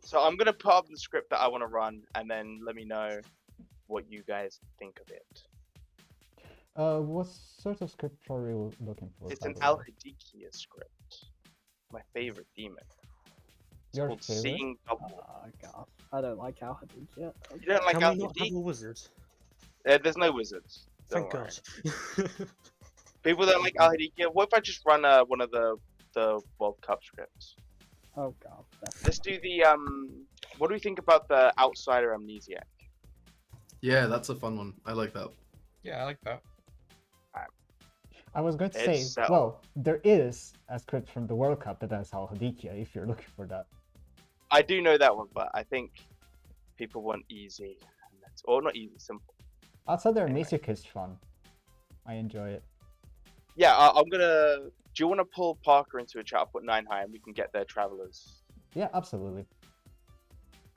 So I'm gonna put up the script that I want to run, and then let me know what you guys think of it. What sort of script are you looking for, It's by an the Al way? Hadikia script. My favorite demon. It's Your called favorite? Seeing Double. Oh god, I don't like Al Hadid yet. You don't like Can Al we not have Hadik? a wizard? There's no wizards. Don't Thank worry. God. People don't like Al Hadikia. What if I just run one of the World Cup scripts? Oh god. Let's do the What do we think about the Outsider Amnesiac? Yeah, that's a fun one. I like that. Yeah, I like that. I was going to say, It's well, there is a script from the World Cup that has Al Hadikia, if you're looking for that. I do know that one, but I think people want easy, or not easy, simple. Outside there, Anyway. music is fun. I enjoy it. Yeah, I'm gonna. Do you want to pull Parker into a chat? I'll put 9 high, and we can get their travelers. Yeah, absolutely.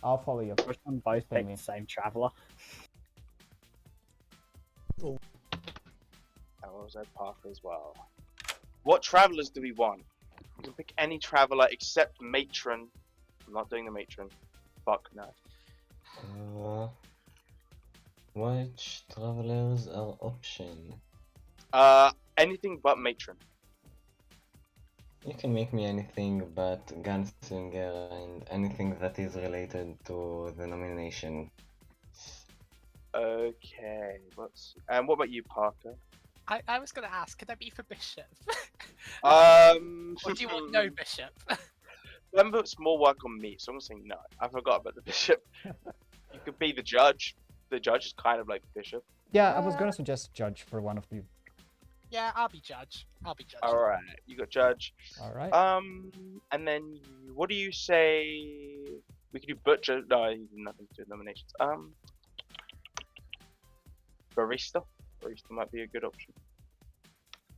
I'll follow you. Wish them both picked Same the same traveler. And what was that, Parker as well? What travelers do we want? We can pick any traveler except Matron. I'm not doing the Matron. Fuck no. Which travelers are option? Anything but Matron. You can make me anything but Gunslinger and anything that is related to the nomination. Okay, what about you, Parker? I was going to ask, could I be for Bishop? Or Or do you want no Bishop? That puts more work on me, so I'm gonna say no. I forgot about the bishop. You could be the judge. The judge is kind of like the bishop. Yeah, I was going to suggest Judge for one of you. Yeah, I'll be judge. I'll be judge. All right, you got judge. All right. And then what do you say? We could do butcher. No, nothing to do with nominations. Barista. Barista might be a good option.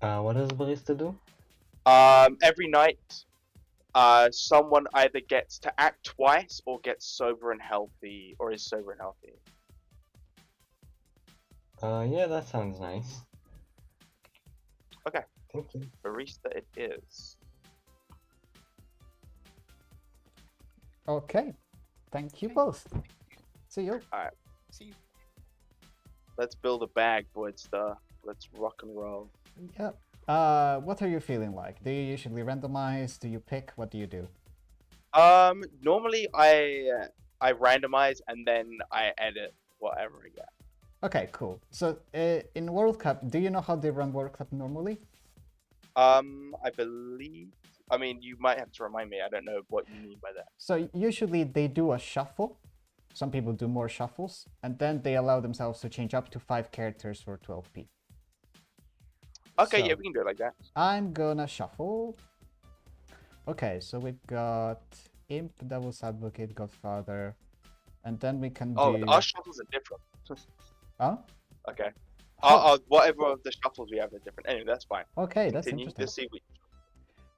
What does Barista do? Every night, someone either gets to act twice or gets sober and healthy, or is sober and healthy. Yeah, that sounds nice. Okay. Thank you. Barista it is. Okay. Thank you both. See you. See, Let's build a bag, boys. Let's rock and roll. Yeah. What are you feeling like? Do you usually randomize? Do you pick? What do you do? Normally I randomize and then I edit whatever I get. Okay, cool. So, in World Cup, do you know how they run World Cup normally? I believe. I mean, you might have to remind me. I don't know what you mean by that. So, usually they do a shuffle. Some people do more shuffles, and then they allow themselves to change up to 5 characters for 12p. Okay, So, yeah, we can do it like that. I'm gonna shuffle. Okay, so we've got Imp, Devil's Advocate, Godfather, and then we can Oh, do... our shuffles are different. Huh? Okay. Oh. Whatever of the shuffles we have are different. Anyway, that's fine. Okay, that's Continue. interesting. Let's see.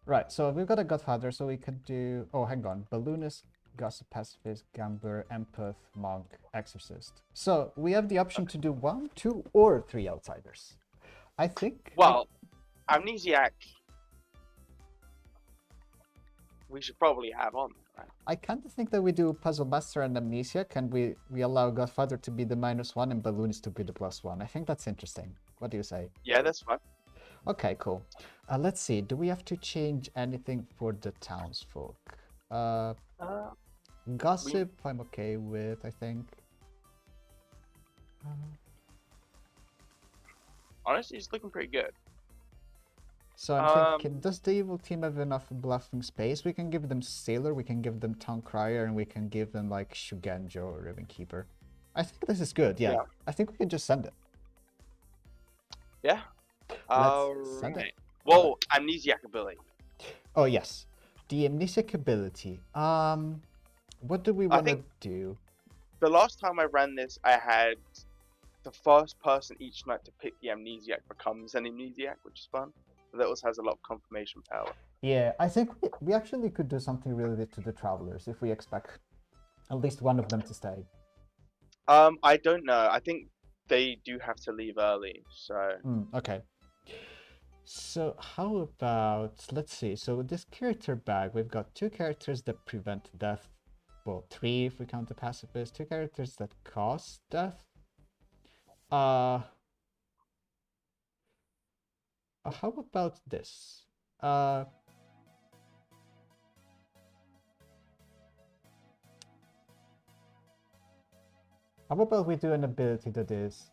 Right, so we've got a Godfather, so we could do... Oh, hang on. Balloonist, Gossip, Pacifist, Gambler, Empath, Monk, Exorcist. So we have the option to do 1, 2, or 3 outsiders. I think... Well, Amnesiac. We should probably have on there, right? I kind of think that we do Puzzle Master and Amnesiac, and we allow Godfather to be the -1 and Balloonist to be the +1. I think that's interesting. What do you say? Yeah, that's fine. Okay, cool. Let's see. Do we have to change anything for the townsfolk? Gossip, I'm okay with, I think. Honestly, it's looking pretty good. So I'm thinking, does the evil team have enough bluffing space? We can give them Sailor, we can give them Tongue Crier, and we can give them like Shugenjo or Ribbon Keeper. I think this is good, yeah. Yeah. I think we can just send it. Yeah. Let's send Alright. it. Whoa, Amnesiac ability. Oh yes, the amnesic ability. What do we want to do? The last time I ran this, I had the first person each night to pick the Amnesiac becomes an Amnesiac, which is fun. That also has a lot of confirmation power. Yeah, I think we actually could do something related to the travelers if we expect at least one of them to stay. I don't know. I think they do have to leave early, so... Okay. So how about, let's see, so this character bag, we've got 2 characters that prevent death, well, 3 if we count the pacifist, 2 characters that cost death. How about this? How about we do an ability that is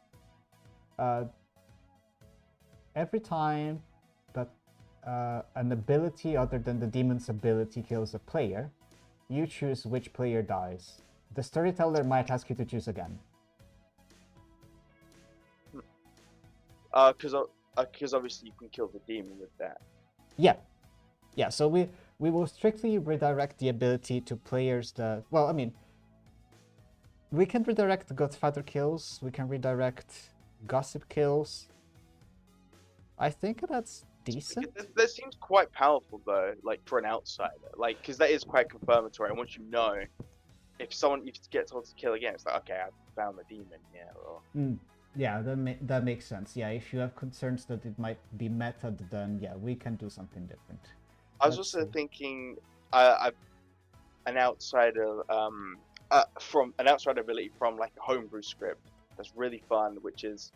every time that an ability other than the demon's ability kills a player, you choose which player dies. The storyteller might ask you to choose again. Because obviously you can kill the demon with that. Yeah. Yeah, so we will strictly redirect the ability to players that... Well, I mean, we can redirect Godfather kills, we can redirect Gossip kills. I think that's decent. That seems quite powerful though, like for an outsider, like because that is quite confirmatory. And once you know, if you get told to kill again, it's like okay, I found the demon, yeah. Or... Yeah, that makes sense. Yeah, if you have concerns that it might be meta, then yeah, we can do something different. I was also thinking, an outsider, from an outsider ability from like a homebrew script that's really fun, which is,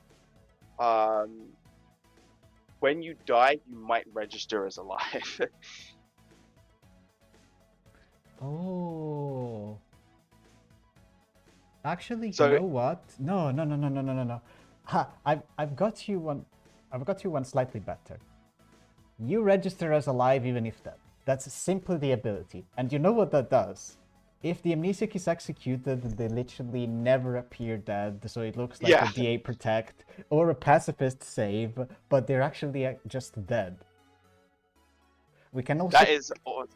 when you die, you might register as alive. Oh. Actually, So- you know what? No. Ha, I've got you one. I've got you one slightly better. You register as alive even if dead. That's simply the ability. And you know what that does? If the amnesiac is executed, they literally never appear dead, so it looks like Yeah. a DA protect or a pacifist save, but they're actually just dead. We can also That is awesome.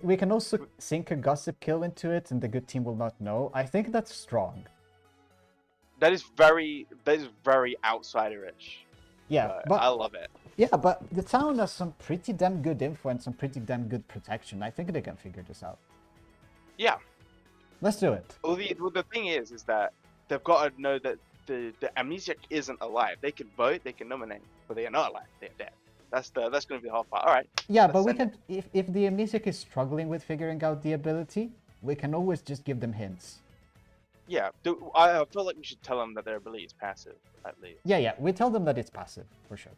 we can also sink a gossip kill into it, and the good team will not know. I think that's strong. That is very outsiderish. Yeah, I love it. yeah, but the town has some pretty damn good info and some pretty damn good protection. I think they can figure this out. Yeah. Let's do it. Well, the thing is that they've got to know that the amnesiac isn't alive. They can vote, they can nominate, but they are not alive. They're dead. That's going to be the hard part. All right. Yeah, let's but we send can if the amnesiac is struggling with figuring out the ability, we can always just give them hints. Yeah. I feel like we should tell them that their ability is passive, at least. Yeah, we tell them that it's passive for sure.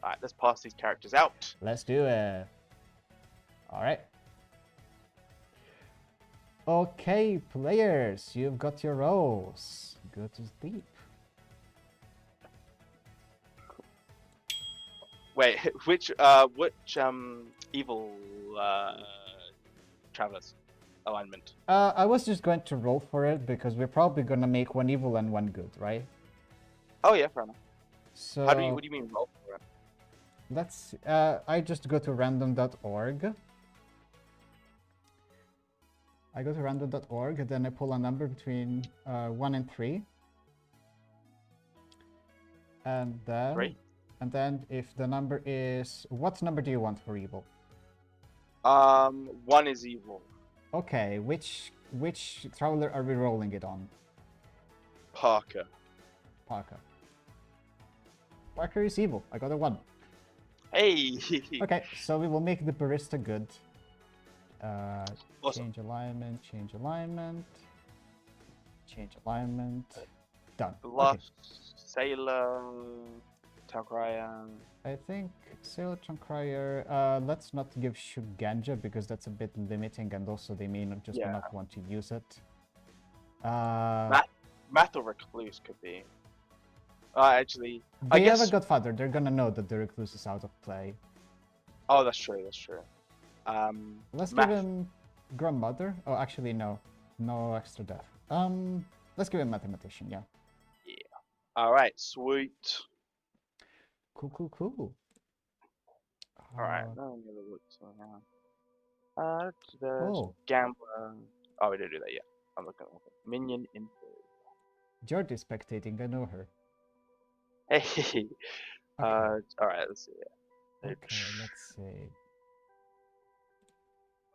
All right. Let's pass these characters out. Let's do it. All right. Okay, players, you've got your roles. Go to sleep. Wait, which evil travelers alignment? I was just going to roll for it because we're probably gonna make one evil and one good, right? Oh yeah, fair enough. So What do you mean roll for it? let's. I just go to random.org. I go to random.org, and then I pull a number between 1 and 3. And then, 3? and then if the number is, what number do you want for evil? 1 is evil. Okay, which traveler are we rolling it on? Parker. Parker. Parker is evil. I got a 1. Hey. Okay, so we will make the barista good. Awesome. Change alignment, change alignment, change alignment. Done. Okay. Last sailor, Talcrier. I think Sailor Crier, let's not give Shuganja because that's a bit limiting and also they may not just Yeah. not want to use it. Math or Recluse could be. Actually, They I guess. have a Godfather, they're gonna know that the Recluse is out of play. Oh, that's true. Let's Math. give him Grandmother. Oh, actually, no. No extra death. Let's give him Mathematician, yeah. All right, sweet. Cool. All right, now I'm gonna look so now. There's Oh, Gambler. Oh, we didn't do that yet. I'm looking. Minion info. Jordi spectating, I know her. Hey. Okay. All right, let's see. Okay, let's see.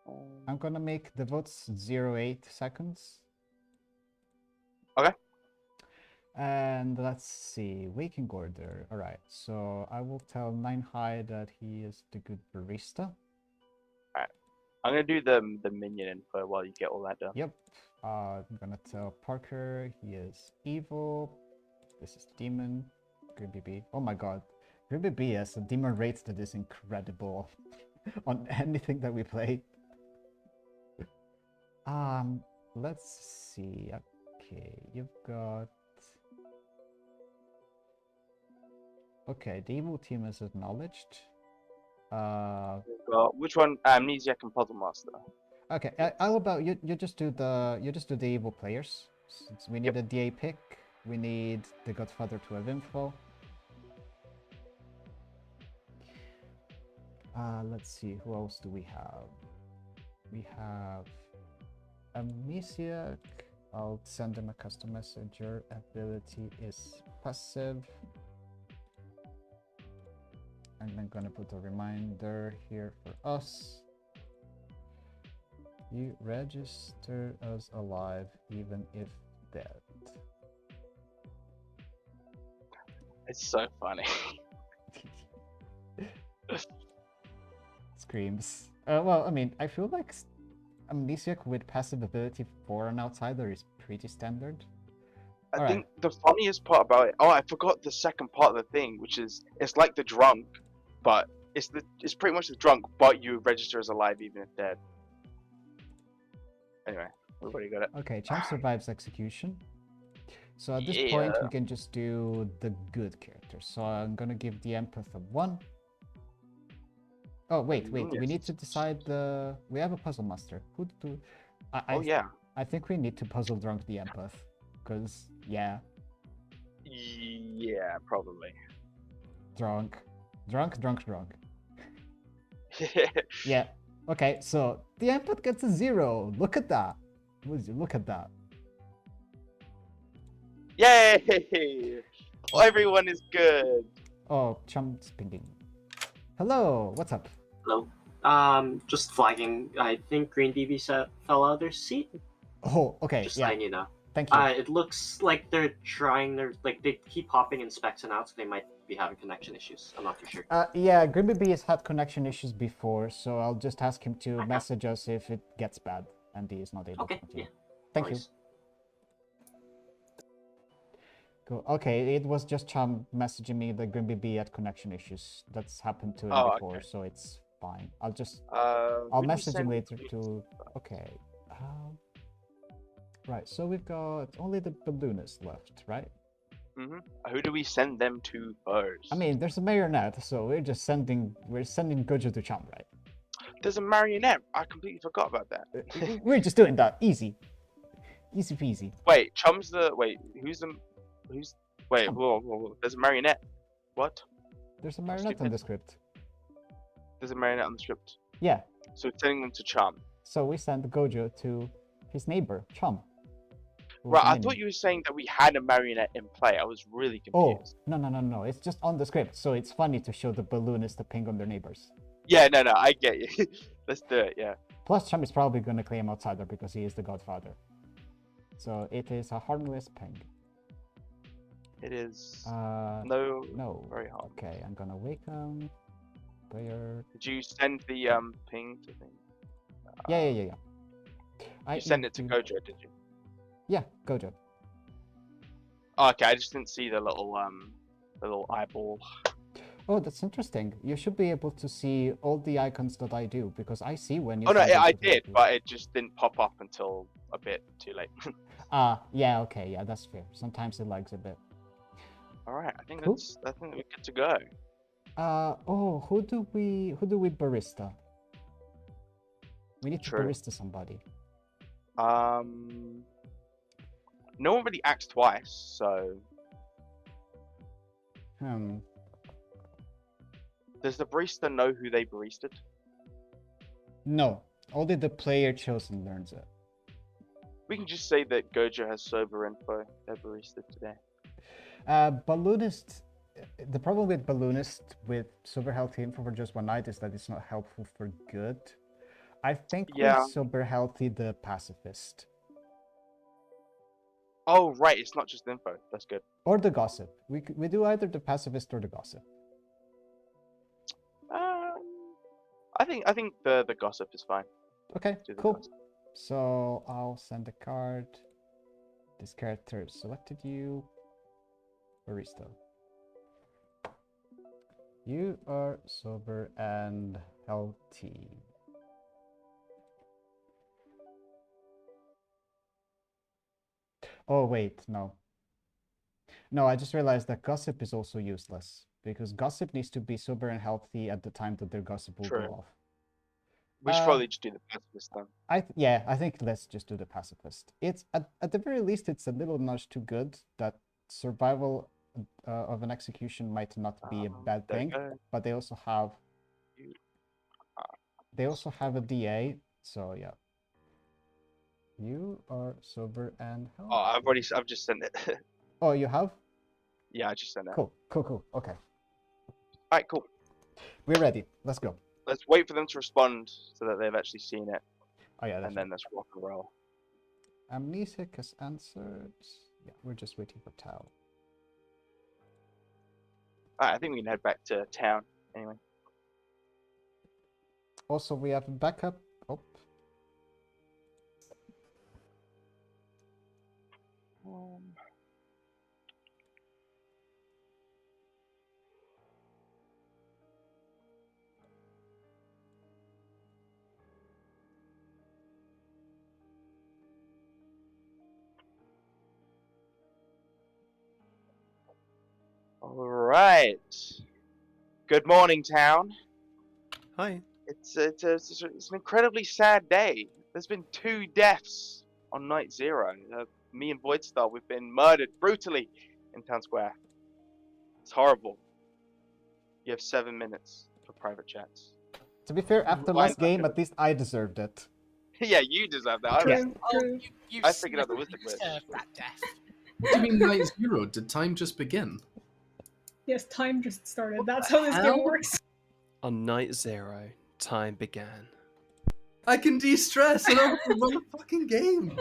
Um, I'm gonna make the votes 0.8 seconds. Okay. And let's see, waking order. All right, so I will tell Nine High that he is the good barista. Alright. I'm gonna do the minion info while you get all that done. Yep. I'm gonna tell Parker he is evil. This is demon. Green BB. Oh my god. Green BB has a demon rate that is incredible on anything that we play. Let's see. Okay, you've got. Okay, the evil team is acknowledged. Which one? Amnesiac and Puzzle Master. Okay, how about you just do the evil players. Since we need Yep. a DA pick, we need the Godfather to have info. Let's see, who else do we have? We have Amnesiac. I'll send him a custom messenger. Ability is passive. And I'm gonna put a reminder here for us. You register as alive even if dead. It's so funny. Screams. Well, I mean, I feel like Amnesiac with passive ability for an outsider is pretty standard. I Alright. think the funniest part about it. Oh, I forgot the second part of the thing, which is it's like the drunk, but it's pretty much the drunk, but you register as alive even if dead. Anyway, we've already got it. Okay, Champ survives execution. So at this point, we can just do the good characters. So I'm gonna give the empath a 1. Oh, wait, we need to decide the... We have a puzzle master. Who do... Yeah. I think we need to puzzle drunk the empath. Because, yeah, Yeah, probably. drunk. Drunk. Yeah. Okay, so the empath gets a 0. Look at that. Look at that. Yay! Well, everyone is good. Oh, Champ's pinging. Hello, what's up? Hello. Just flagging. I think Green BB fell out of their seat. Oh, okay, Just yeah, letting you know. thank you. It looks like they're trying their they keep hopping in specs and out, so they might be having connection issues. I'm not too sure. Yeah, Grimby has had connection issues before, so I'll just ask him to Okay. message us if it gets bad and he is not able Okay, to continue. yeah. Thank you. Cool. Okay, it was just Cham messaging me that Grimby had connection issues. That's happened to him Oh, before, okay. so it's fine. I'll just I'll I'll message him later to. Okay. Right. So we've got only the balloonist left, right? Who do we send them to first? I mean, there's a marionette, so we're sending Gojo to Cham, right? there's a marionette. I completely forgot about that. We're just doing that. Easy peasy. Wait, Chum's the who's wait, Chum. whoa. There's a marionette. What? There's a marionette on stupid. the script. There's a marionette on the script. Yeah. So it's sending them to Chum. So we send Gojo to his neighbor, Chum. who's Right, an I enemy. thought you were saying that we had a marionette in play. I was really Oh, confused. no. It's just on the script, so it's funny to show the balloonist the ping on their neighbors. Yeah, no, I get you. Let's do it, yeah. Plus, Chum is probably going to claim outsider because he is the godfather. So it is a harmless ping. It is No. very hard. Okay, I'm gonna wake him. Player. Did you send the ping to thing? Yeah. You sent it to need Gojo, did you? Yeah, Gojo. Oh, okay, I just didn't see the little eyeball. Oh, that's interesting. You should be able to see all the icons that I do because I see when you. Oh no, send it I to did, people. but it just didn't pop up until a bit too late. Yeah, okay, yeah, that's fair. Sometimes it lags a bit. All right, I think Cool. we're good to go. Who do we barista? We need to True. barista somebody. No one really acts twice, so does the barista know who they baristed? No, only the player chosen learns it. We can just say that Gojo has sober info. They baristed today. Balloonist. The problem with Balloonist with super healthy info for just one night is that it's not helpful for good. I think Yeah. we super healthy the pacifist Oh right, it's not just info. That's good. or the gossip. We do either the pacifist or the gossip. I think the gossip is fine. Okay, Do the cool. gossip. So I'll send a card. This character selected you. Barista. You are sober and healthy. Oh, wait, no. No, I just realized that gossip is also useless because gossip needs to be sober and healthy at the time that their gossip will True. go off. We should Uh, probably just do the pacifist then. Yeah, I think let's just do the pacifist. It's at the very least, it's a little nudge too good that survival of an execution might not be a bad There you thing, go. but they also have You a DA, so yeah. You are sober and healthy. Oh, I've just sent it. Oh, you have? Yeah, I just sent it. Cool. Okay, Alright, cool. we're ready. Let's go. Let's wait for them to respond so that they've actually seen it, Oh yeah, that's and then let's rock and roll. Amnesic has answered. Yeah, we're just waiting for Tao. Alright, I think we can head back to town anyway. Also, we have a backup. Oh, Alright. Good morning, town. Hi. It's an incredibly sad day. There's been 2 deaths on night 0. Me and Voidstar, we've been murdered brutally in town square. It's horrible. You have 7 minutes for private chats. to be fair, after Why last not game, good? at least I deserved it. Yeah, you deserve that. True, Oh, true. you I figured out the wisdom list. deserve that death. What do you mean night 0? Did time just begin? Yes, time just started. What That's the how this hell? game works. On night 0, time began. I can de-stress and I'll run a fucking game.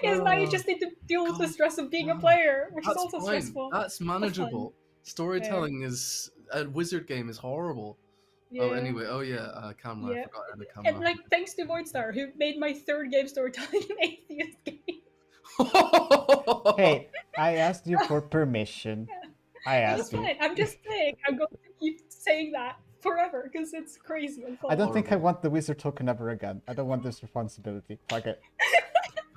Yes, now you Oh, just need to deal with the God. stress of being a God. player, which is That's also fine. stressful. That's manageable. Storytelling is a wizard game is horrible. Yeah. Oh, anyway. Oh yeah, camera. Yeah. I forgot I had a camera. And like, thanks to Voidstar, who made my 3rd game storytelling an atheist game. Hey, I asked you for permission. I It's asked you. fine. I'm just saying. I'm going to keep saying that forever because it's crazy and fun. I don't think I Horrible. want the wizard token ever again. I don't want this responsibility. Fuck it.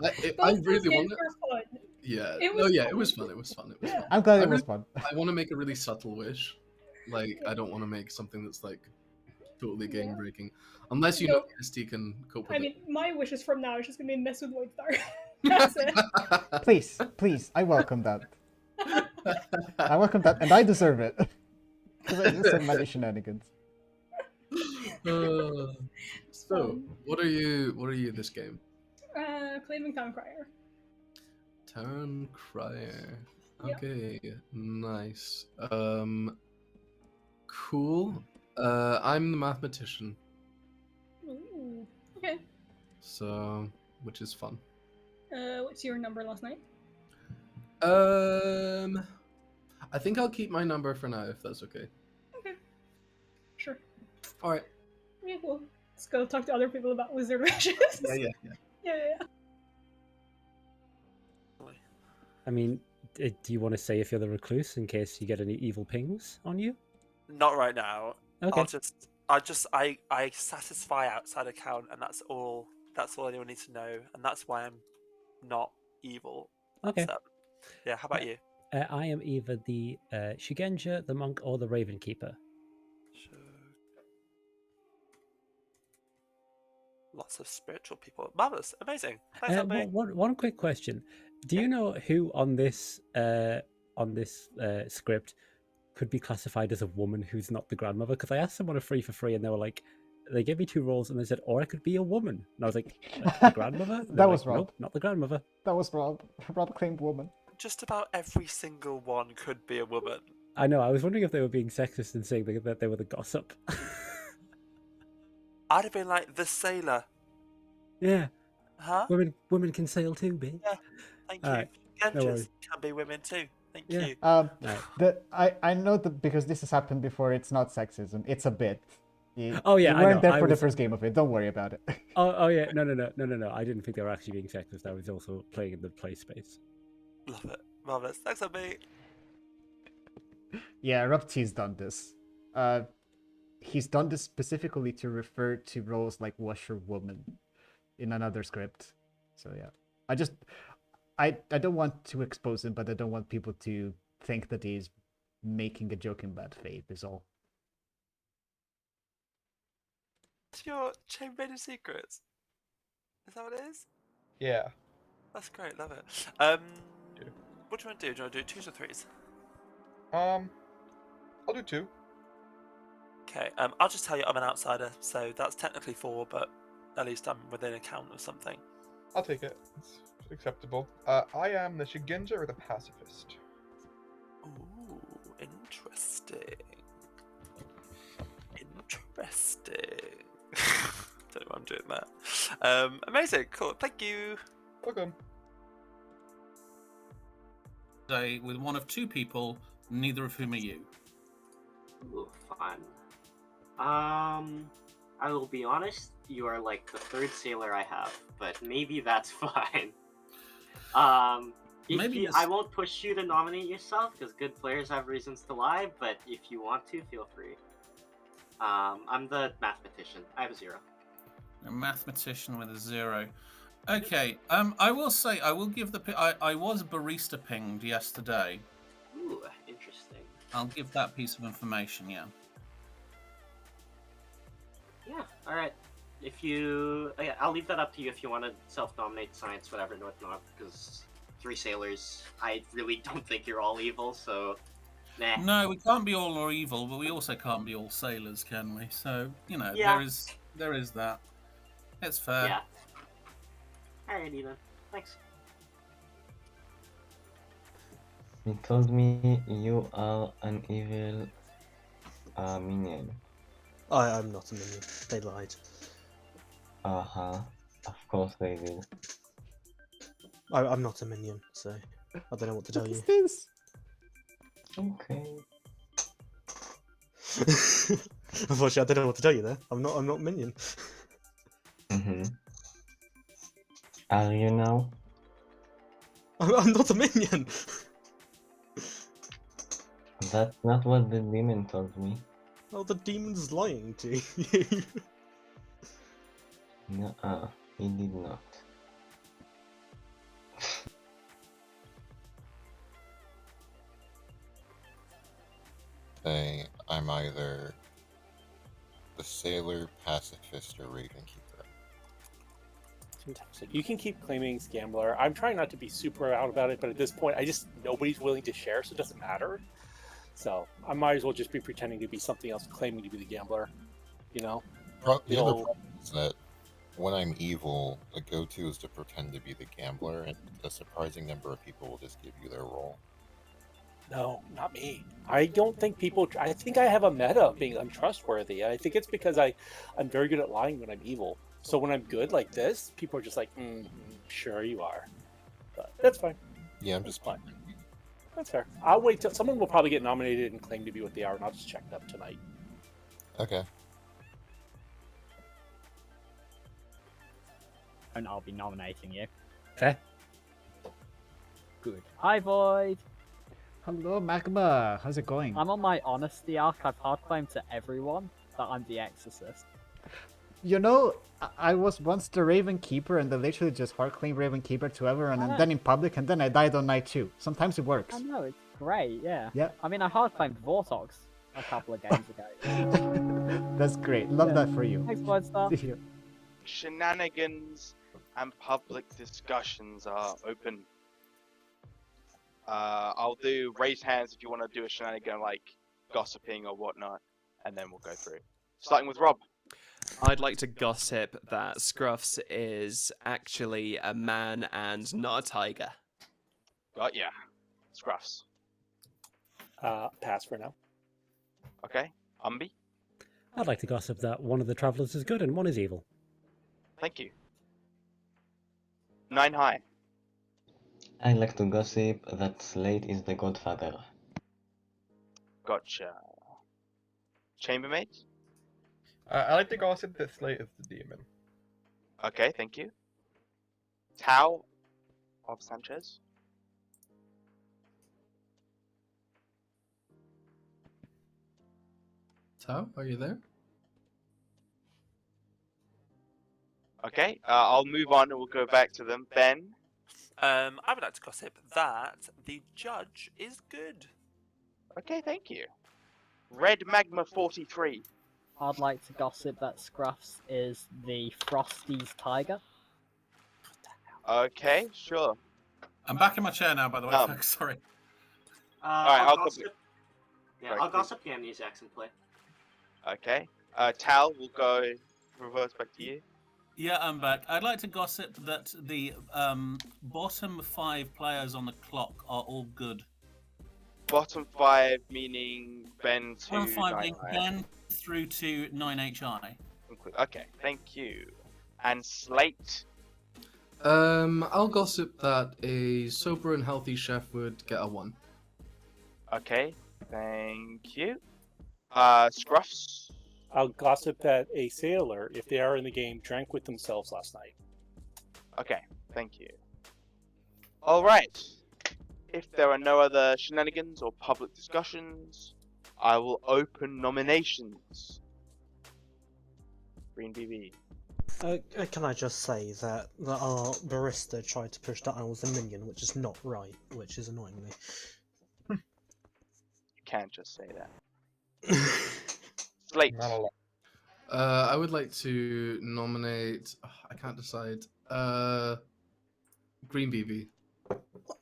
I Those really games want it. were fun. Yeah. It No, was yeah, fun. it was fun. It was fun. It was fun. I'm glad I it was really- fun. I want to make a really subtle wish. Like, I don't want to make something that's like totally Yeah. game breaking, unless you No. know ST can cope with I mean, my wishes from now is just going to be mess with Voidstar. That's it. it. Please, I welcome that. I welcome that, and I deserve it. Because I do some many shenanigans. So, what are you this game? Claiming Town Crier. Town Crier. Yeah. Okay, nice. Cool. I'm the mathematician, Ooh. Okay. so which is fun. What's your number last night? I think I'll keep my number for now, if that's okay. Okay. Sure. All right. Yeah, well, let's go talk to other people about wizard wishes. Yeah. Yeah. I mean, do you want to say if you're the recluse in case you get any evil pings on you? Not right now. Okay. I satisfy outside account, and that's all anyone needs to know, and that's why I'm not evil. Okay. Yeah, how about you? I am either the Shugenja, the monk, or the Raven Keeper. So... Lots of spiritual people. Marvelous, amazing. Thanks, Albie. One quick question: do you know who on this script could be classified as a woman who's not the grandmother? Because I asked someone a free for free, and they were like, they gave me 2 roles, and they said, or I could be a woman, and I was like, the grandmother? And That they're was like, Rob. Nope, not the grandmother. That was Rob. Rob claimed woman. Just about every single one could be a woman. I know. I was wondering if they were being sexist and saying that they were the gossip. I'd have been like the sailor. Yeah. Huh? Women can sail too, bitch. Yeah. Thank you. Alright, Genjers worries. can be women too. Thank Yeah. you. Right. I know that because this has happened before. It's not sexism. It's a bit. Oh yeah, you I weren't know. there I for the was. first game of it. Don't worry about it. Oh yeah, no. I didn't think they were actually being sexist. I was also playing in the play space. Love it. Marvelous. Thanks, Abby. Yeah, Rob T's done this. He's done this specifically to refer to roles like washerwoman in another script. So yeah, I don't want to expose him, but I don't want people to think that he's making a joke in bad faith. Is all. It's your chamber of secrets. Is that what it is? Yeah. That's great. Love it. Yeah. What do you want to do? Do you want to do 2s or 3s? I'll do 2. Okay. I'll just tell you I'm an outsider, so that's technically 4, but at least I'm within a count of something. I'll take it. It's acceptable. I am the Shigenja or the pacifist. Ooh, interesting. Interesting. Don't know why I'm doing that. Amazing. Cool. Thank you. Welcome. Day with one of 2 people, neither of whom are you. Ooh, fun. I will be honest, you are like the 3rd sailor I have, but maybe that's fine. I won't push you to nominate yourself, because good players have reasons to lie, but if you want to, feel free. I'm the mathematician. I have a 0. A mathematician with a 0. Okay, I will say, I will give I was barista pinged yesterday. Ooh, interesting. I'll give that piece of information, yeah. Yeah, alright. If you... yeah, I'll leave that up to you if you want to self-nominate science, whatever, and whatnot, because 3 sailors, I really don't think you're all evil, so... nah. No, we can't be all evil, but we also can't be all sailors, can we? So, you know, Yeah. there is that. It's fair. Yeah. Alrighty then. Thanks. He told me you are an evil minion. I'm not a minion. They lied. Uh-huh. Of course they did. I'm not a minion, so I don't know what to tell you. This? Okay. Unfortunately, I don't know what to tell you there. I'm not a minion. Mm-hmm. Are you now? I'm not a minion. That's not what the demon told me. Oh, the demon's lying to you. Nuh-uh, he did not. Say I'm either the sailor, pacifist, or raven keeper. Fantastic. You can keep claiming gambler. I'm trying not to be super out about it, but at this point, nobody's willing to share, so it doesn't matter. So I might as well just be pretending to be something else, claiming to be the gambler. You know. The other problem is that when I'm evil, the go-to is to pretend to be the gambler, and a surprising number of people will just give you their role. No, not me. I don't think people... I think I have a meta of being untrustworthy. I think it's because I'm very good at lying when I'm evil. So when I'm good like this, people are just like, sure you are. But that's fine. Yeah, I'm just fine. That's fair. I'll wait till... Someone will probably get nominated and claim to be what they are, and I'll just check them tonight. Okay. And I'll be nominating you. Fair. Good. Hi, Void. Hello, Magma. How's it going? I'm on my honesty arc. I've hard claimed to everyone that I'm the Exorcist. You know, I was once the Raven Keeper, and I literally just hard claim Raven Keeper to everyone, and then in public, and then I died on night 2. Sometimes it works. I know, it's great, yeah. Yeah. I mean, I hard claimed Vortox a couple of games ago. That's great. Love that for you. Thanks, Voidstar. See you. Shenanigans and public discussions are open. I'll do raise hands if you want to do a shenanigan like gossiping or whatnot, and then we'll go through. Starting with Rob. I'd like to gossip that Scruffs is actually a man and not a tiger. Got ya. Scruffs. Pass for now. Okay. Umbi. I'd like to gossip that one of the travelers is good and one is evil. Thank you. 9 high. I like to gossip that Slate is the godfather. Gotcha. Chambermaid? I like to gossip that Slate is the demon. Okay, thank you. Tao of Sanchez. Tao, are you there? Okay, I'll move on and we'll go back to them. Ben. I would like to gossip that the judge is good. Okay, thank you. Red Magma 43. I'd like to gossip that Scruffs is the Frosty's tiger. Okay, sure. I'm back in my chair now, by the way, folks. Sorry. Alright, I'll gossip. Yeah, Sorry, I'll please. gossip the amnesiacs in play. Okay. Tal, we'll go reverse back to you. Yeah, I'm back. I'd like to gossip that the bottom 5 players on the clock are all good. Bottom 5 meaning Ben to Bottom 5 being 9i. Ben through to 9HI. Okay, thank you. And Slate. I'll gossip that a sober and healthy chef would get a 1. Okay, thank you. Scruffs. I'll gossip that a sailor, if they are in the game, drank with themselves last night. Okay, thank you. Alright. If there are no other shenanigans or public discussions, I will open nominations. Green BB. Can I just say that our barista tried to push that I was a minion, which is not right, which is annoying me. You can't just say that. Slate. I would like to nominate. I can't decide. Green BB.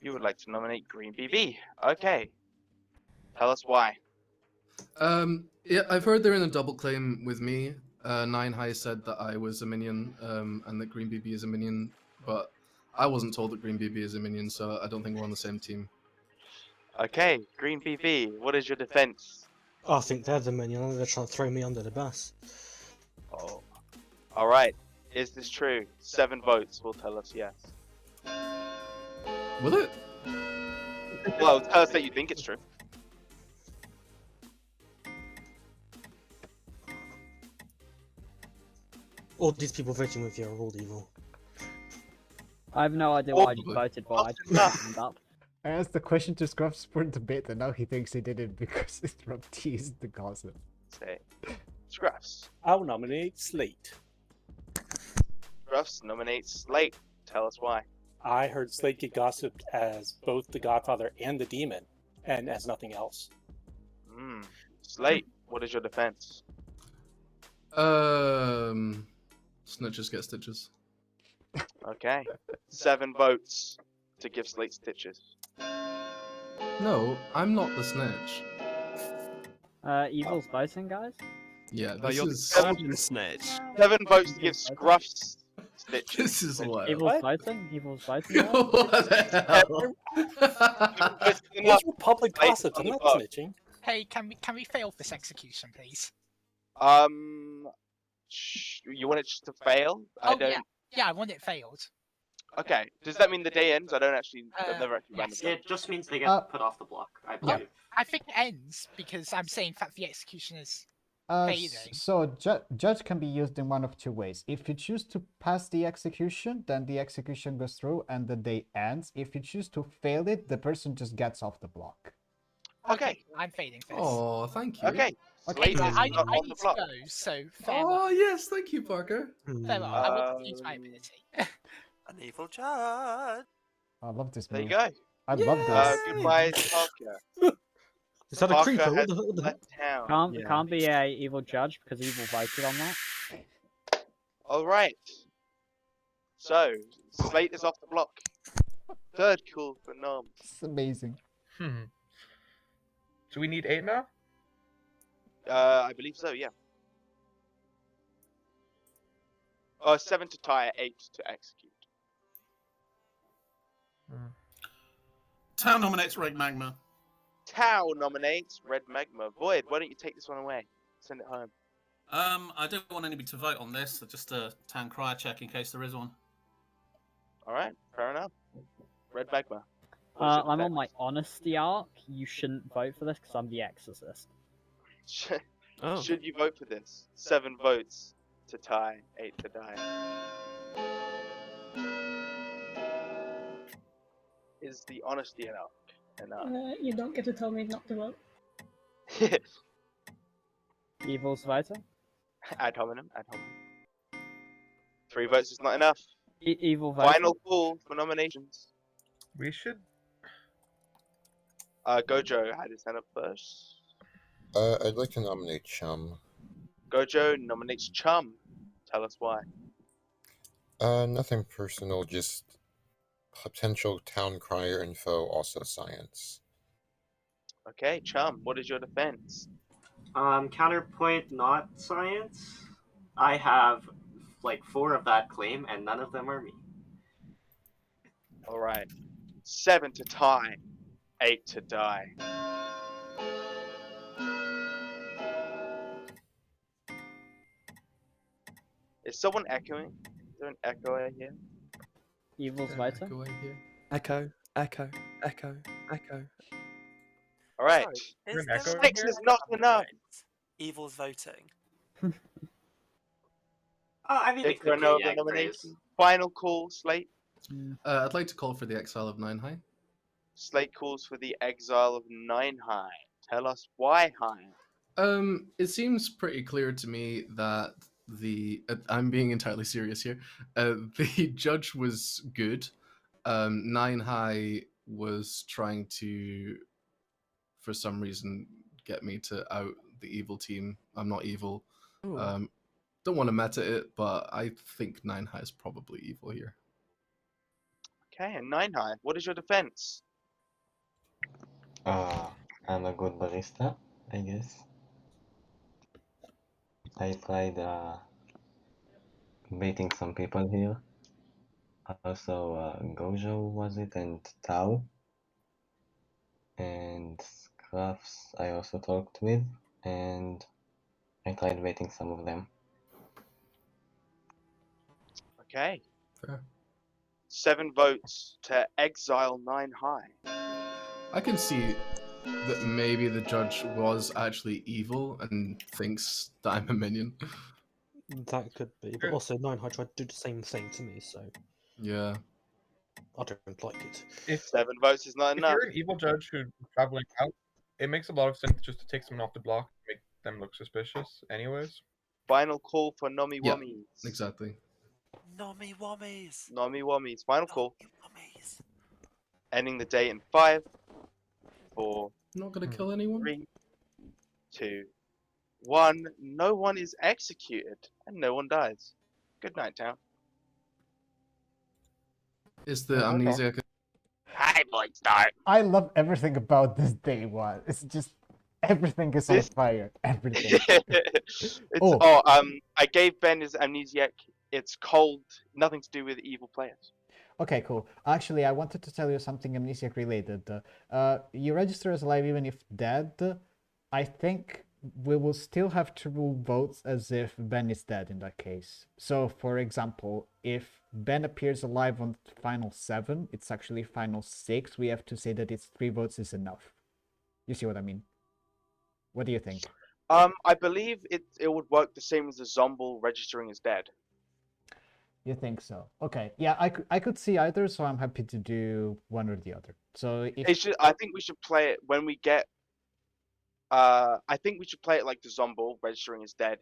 You would like to nominate Green BB. Okay. Tell us why. Yeah, I've heard they're in a double claim with me. 9 High said that I was a minion, and that Green BB is a minion, but I wasn't told that Green BB is a minion, so I don't think we're on the same team. Okay, Green BB, what is your defense? I think they're the minion, and they're trying to throw me under the bus. Oh. Alright, is this true? 7 votes will tell us yes. Will it? Well, tell us that you think it's true. All these people voting with you are all evil. I have no idea what I just voted for. I just opened up. I asked the question to Scruffs for debate, and now he thinks he did it because it's from teased the gossip. Say, Scruffs. I'll nominate Slate. Scruffs nominates Slate. Tell us why. I heard Slate get gossiped as both the Godfather and the Demon, and as nothing else. Slate, what is your defense? Snitches get stitches. Okay. 7 votes to give Slate stitches. No, I'm not the snitch. Evil's voting, guys? Yeah, Oh, this you're is. the golden snitch. 7 votes to give Scruffs stitches. This is what. Evil's voting? Evil's voting? What the hell? Those were public gossip, I'm not snitching. Hey, can we fail this execution, please? You want it just to fail? I don't. Yeah, I want it failed. Okay. Does that mean the day ends? I've never actually ran the Yeah, it just means they get put off the block, I believe. I think it ends because I'm saying that the execution is fading. So judge can be used in one of 2 ways. If you choose to pass the execution, then the execution goes through and the day ends. If you choose to fail it, the person just gets off the block. Okay. I'm fading this. Oh, thank you. Okay. Okay, Slate is I not on need the to block. go, so farewell. Oh yes, thank you, Parker. Farewell. I want to use my ability. An evil judge. I love this There move. you go. I love this. Goodbye, Parker. Is that a Parker creeper? has What the heck? left town. Can't be a evil judge because Evil voted on that. Alright. So, Slate is off the block. Third call for Nom. It's amazing. Do we need 8 now? I believe so, yeah. 7 to tie, 8 to execute. Tao nominates Red Magma. Tao nominates Red Magma. Void, why don't you take this one away? Send it home. I don't want anybody to vote on this, so just a town crier check in case there is one. Alright, fair enough. Red Magma. I'm on my honesty arc. You shouldn't vote for this because I'm the Exorcist. Oh. Should you vote for this? 7 votes to tie, 8 to die. Is the honesty enough? You don't get to tell me not to vote. Evil's weiter? Ad hominem. 3 votes is not enough. Evil weiter? Final call for nominations. We should. Gojo had his hand up first. I'd like to nominate Chum. Gojo nominates Chum. Tell us why. Nothing personal, just potential town crier info, also science. Okay, Chum, what is your defense? Counterpoint, not science. I have like 4 of that claim, and none of them are me. Alright. 7 to tie, 8 to die. Is someone echoing? Is there an echo out here? Evil's weiter? Echo. Alright. Sorry, is echo there 6 a- is not enough. Evil's voting. I mean, Is it there could no be other Egg nomination? Praise. Final call, Slate. I'd like to call for the exile of 9 high. Slate calls for the exile of 9 high. Tell us why high. It seems pretty clear to me that I'm being entirely serious here. The judge was good. 9 high was trying to, for some reason, get me to out the evil team. I'm not evil. Ooh. Don't want to meta it, but I think 9 high is probably evil here. Okay, and 9 high. What is your defense? I'm a good barista, I guess. I tried baiting some people here. Also, Gojo was it, and Tao. And Scruffs I also talked with, and I tried baiting some of them. Okay. Fair. 7 votes to exile 9 high. I can see that maybe the judge was actually evil and thinks that I'm a minion. That could be, but also 9 High tried to do the same thing to me, so Yeah. I don't like it. If 7 votes is not if enough. you're an evil judge who's traveling out, it makes a lot of sense just to take someone off the block, make them look suspicious. Anyways. Final call for Nomi Yeah, Wummies. exactly. Nomi Wummies. Nomi Wummies. Final call. Ending the day in 5, 4, Not gonna kill anyone. 3, 2, 1. No one is executed and no one dies. Good night, town. Is the amnesia? Hi, Void Star. I love everything about this day one. It's just everything is on fire. Everything. I gave Ben his amnesiac. It's cold. Nothing to do with evil players. Okay, cool. Actually, I wanted to tell you something amnesiac related. You register as alive even if dead. I think we will still have to rule votes as if Ben is dead in that case. So, for example, if Ben appears alive on final 7, it's actually final 6. We have to say that it's 3 votes is enough. You see what I mean? What do you think? I believe it would work the same as a zombie registering as dead. You think so? Okay. Yeah, I could see either, so I'm happy to do one or the other. So if I think we should play it when we get. I think we should play it like the zombie registering as dead.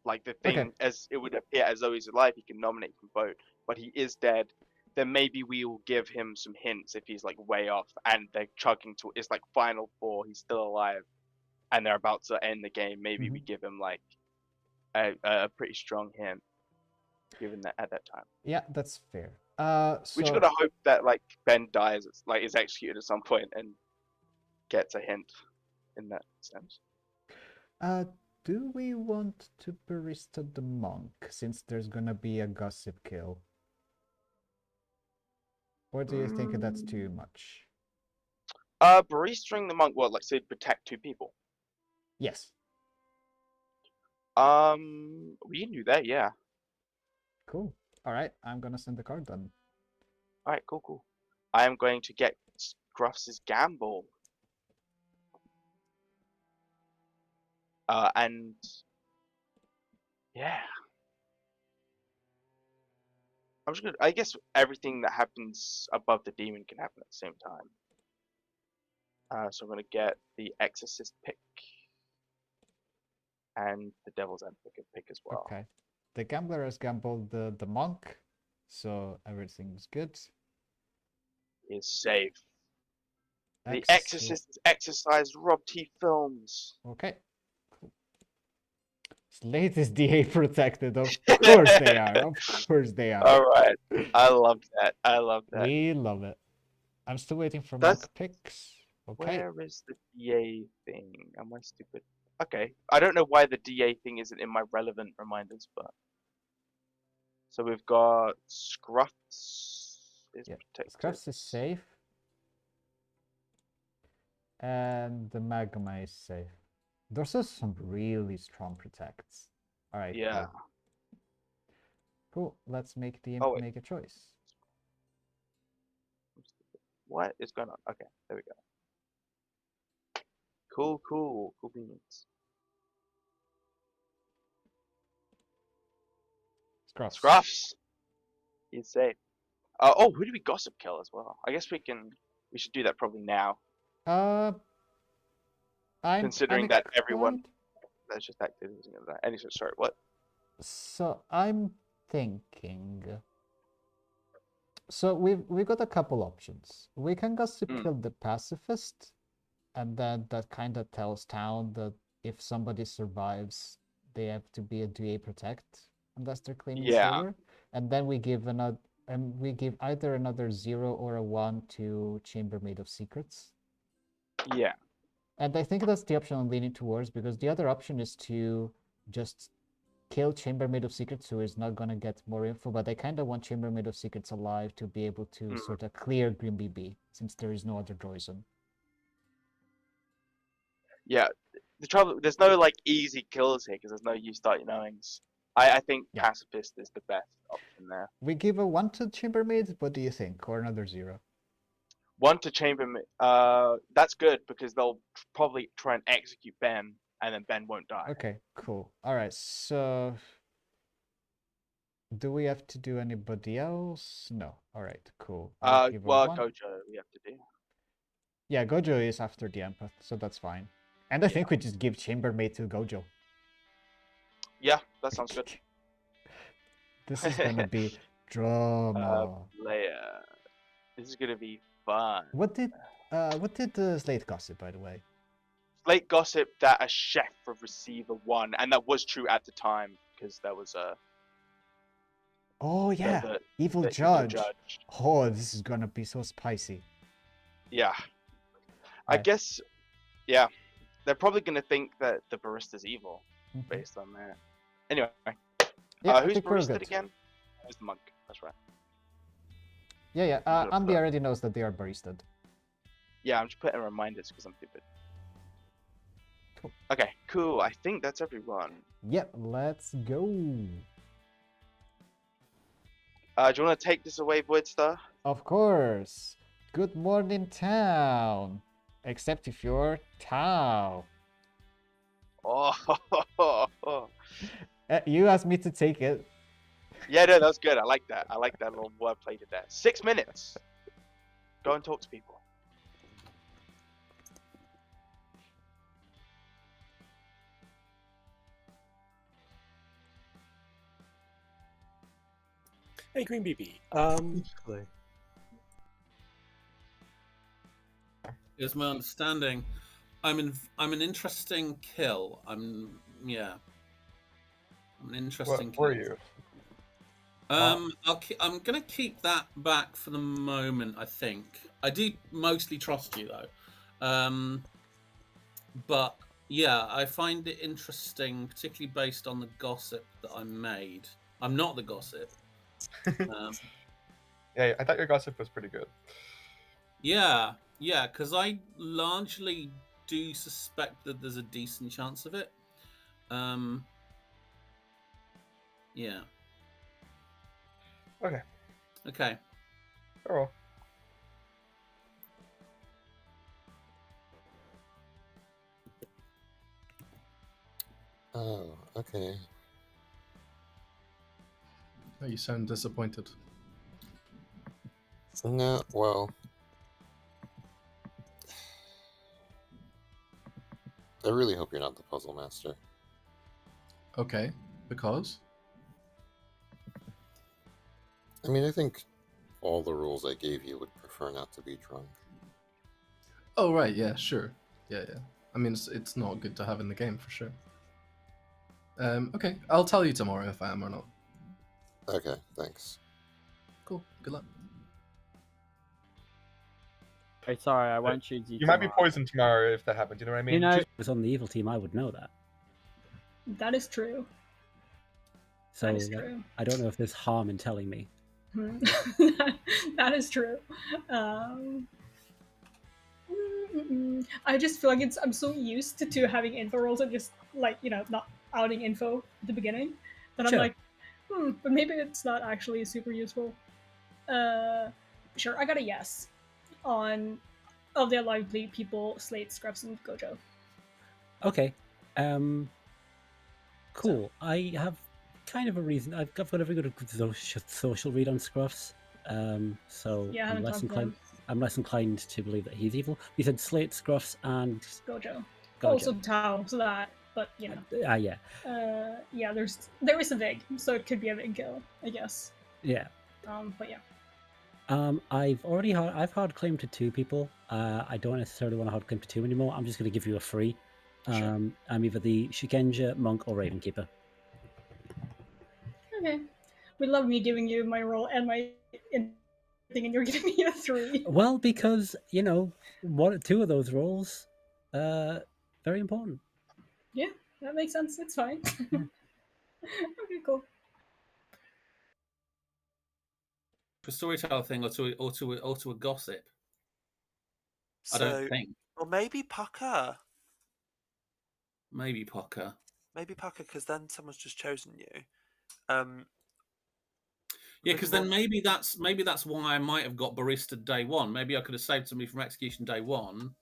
Like the thing as it would appear as though he's alive, he can nominate, he can vote, but he is dead. Then maybe we will give him some hints if he's like way off and they're chugging to it's like final 4, he's still alive, and they're about to end the game. Maybe we give him like a pretty strong hint, given that at that time. Yeah, that's fair. We just gotta hope that like Ben dies, like is executed at some point and gets a hint in that sense. Do we want to barista the monk since there's gonna be a gossip kill? Or do you think that's too much? Baristering the monk, what, like say protect 2 people? Yes. We can do that, yeah. Cool. Alright, I'm gonna send the card then. Alright, cool. I am going to get Gruff's gamble. And yeah, I'm just gonna. I guess everything that happens above the demon can happen at the same time. So I'm gonna get the Exorcist pick and the Devil's Advocate pick as well. Okay. The gambler has gambled the monk, so everything's good. Is safe. The Excellent. Exorcist is exercised. Rob T Films. Okay. Cool. Slate is DA protected. Of course they are. Of course they are. All right. I love that. I love that. We love it. I'm still waiting for That's- monk picks. Okay. Where is the DA thing? Am I stupid? Okay. I don't know why the DA thing isn't in my relevant reminders, but. So we've got Scruffs is protected. Scruffs is safe. And the Magma is safe. There's also some really strong protects. Alright. Yeah. Cool. Let's make the Oh, wait. make a choice. What is going on? Okay, there we go. Cool beans. Scruffs. He's safe. Oh, who do we gossip kill as well? I guess we should do that probably now. Considering that everyone that's just active using that. Any sorry, what? So I'm thinking. So we've got a couple options. We can gossip kill the pacifist, and then that kind of tells town that if somebody survives, they have to be a DA protect unless they're claiming silver. And then we give either another 0 or a 1 to Chambermaid of Secrets. Yeah. And I think that's the option I'm leaning towards, because the other option is to just kill Chambermaid of Secrets, who is not going to get more info, but I kind of want Chambermaid of Secrets alive to be able to sort of clear Green BB, since there is no other Droizen. Yeah, the trouble, there's no like easy kills here because there's no you start your knowings. I think pacifist is the best option there. We give a 1 to Chambermaid, what do you think? Or another 0? 1 to Chambermaid, that's good because they'll probably try and execute Ben, and then Ben won't die. Okay, cool. Alright, so do we have to do anybody else? No. Alright, cool. Well, give a 1. Gojo we have to do. Yeah, Gojo is after the empath, so that's fine. And I think we just give Chambermaid to Gojo. Yeah, that sounds good. This is gonna be drama. Leia. This is gonna be fun. What did Slate gossip, by the way? Slate gossip that a chef would receive a 1, and that was true at the time because there was a. Oh yeah, the evil evil judge. judge. Oh, this is gonna be so spicy. Yeah. I guess, yeah, they're probably gonna think that the barista's evil based on that. Anyway, Yeah, I who's think we're barista good. again? Who's the monk? That's right. Yeah. Ambi already knows that they are baristed. Yeah, I'm just putting reminders because I'm stupid. Cool. Okay, cool. I think that's everyone. Yep, let's go. Do you want to take this away, Voidstar? Of course. Good morning, town. Except if you're Tao. Oh. You asked me to take it. Yeah, no, that's good. I like that. I like that little wordplay to that. 6 minutes. Go and talk to people. Hey, Green BB. Is my understanding. I'm an interesting kill. I'm an interesting. What were you? I'm gonna keep that back for the moment. I think I do mostly trust you though, but yeah, I find it interesting, particularly based on the gossip that I made. I'm not the gossip. Yeah, I thought your gossip was pretty good. Yeah, because I largely do suspect that there's a decent chance of it. Yeah. Okay. Okay. Oh. Oh, okay. Oh, you sound disappointed. No, well, I really hope you're not the puzzle master. Okay, because? I mean, I think all the rules I gave you would prefer not to be drunk. Oh, right, yeah, sure. Yeah. I mean, it's not good to have in the game, for sure. Okay, I'll tell you tomorrow if I am or not. Okay, thanks. Cool, good luck. Hey, sorry, I won't choose you. You might be poisoned tomorrow if that happens. You know what I mean? You know, if I was on the evil team, I would know that. That is true. So That is true. I don't know if there's harm in telling me. That is true. I just feel like I'm so used to having info rolls and just like not outing info at the beginning that Sure. I'm like, but maybe it's not actually super useful. Sure, I got a yes on of the lively people, Slate, Scruffs, and Gojo. Okay. Cool. I have kind of a reason. I've got a very good social read on Scruffs. So Yeah, I haven't talked to them. I'm less inclined to believe that he's evil. You said Slate, Scruffs, and Gojo. Also Tao, so that, but yeah. Yeah, there is a Vig, so it could be a Vig kill, I guess. Yeah. But yeah. I've hard claimed to 2 people. I don't necessarily want to hard claim to 2 anymore. I'm just going to give you a free. Sure. I'm either the Shikenja, Monk, or Ravenkeeper. Okay. We love me giving you my role and my thing, and you're giving me a 3. Well, because 2 of those roles, very important. Yeah, that makes sense. It's fine. Okay, cool. For storyteller thing or to a gossip. I don't think. Or maybe Pucker. Maybe Pucker. Maybe Pucker, because then someone's just chosen you. Yeah, because then maybe that's why I might have got barista day 1. Maybe I could have saved somebody from execution day 1.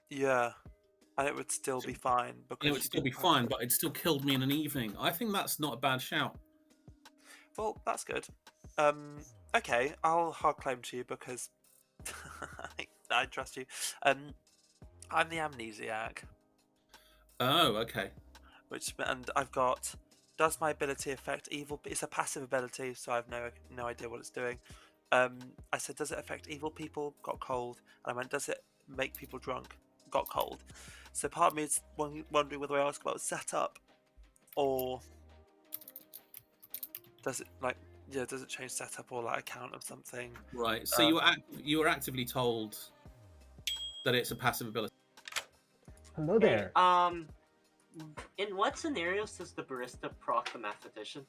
Yeah, and it would still be fine because it would still be fine, but it still killed me in an evening. I think that's not a bad shout. Well, that's good. Okay, I'll hard claim to you because I trust you. I'm the amnesiac. Oh, okay. And I've got. Does my ability affect evil? It's a passive ability, so I have no idea what it's doing. I said, does it affect evil people? Got cold. And I went, does it make people drunk? Got cold. So part of me is wondering whether I ask about setup, or does it change setup or like account of something? Right. So you were actively told that it's a passive ability. Hello there. In what scenarios does the barista proc the mathematician?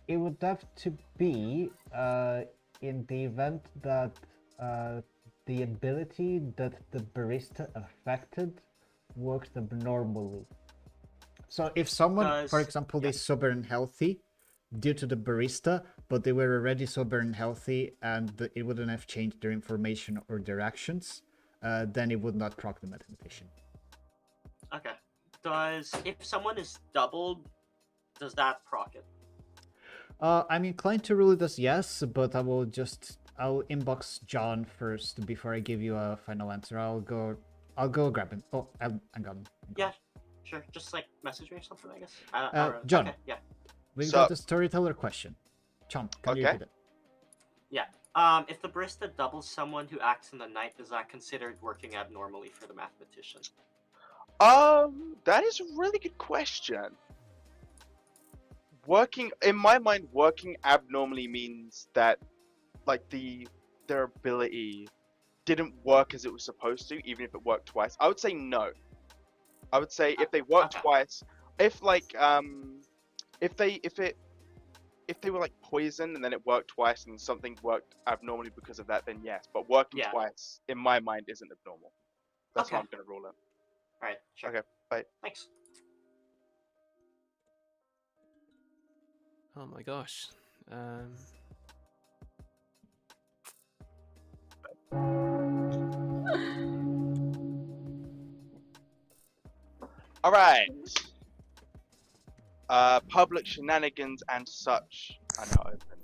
It would have to be in the event that the ability that the barista affected works abnormally. So if someone, for example, is sober and healthy due to the barista, but they were already sober and healthy and it wouldn't have changed their information or their actions, then it would not proc the mathematician. Okay. If someone is doubled, does that proc it? I'm inclined to rule it as yes, but I'll inbox John first before I give you a final answer. I'll go grab him. Oh, I got him. Yeah, sure. Just like message me or something, I guess. John. Okay, yeah. We've got the storyteller question. John, can you repeat it? Yeah. If the barista doubles someone who acts in the night, is that considered working abnormally for the mathematician? That is a really good question. In my mind, working abnormally means that, like, their ability didn't work as it was supposed to, even if it worked twice. I would say no. I would say if they worked twice, if they were like poisoned and then it worked twice and something worked abnormally because of that, then yes. But working twice, in my mind, isn't abnormal. That's how I'm gonna rule it. All right. Sure. Okay. Bye. Thanks. Oh my gosh. All right. Public shenanigans and such are now opened.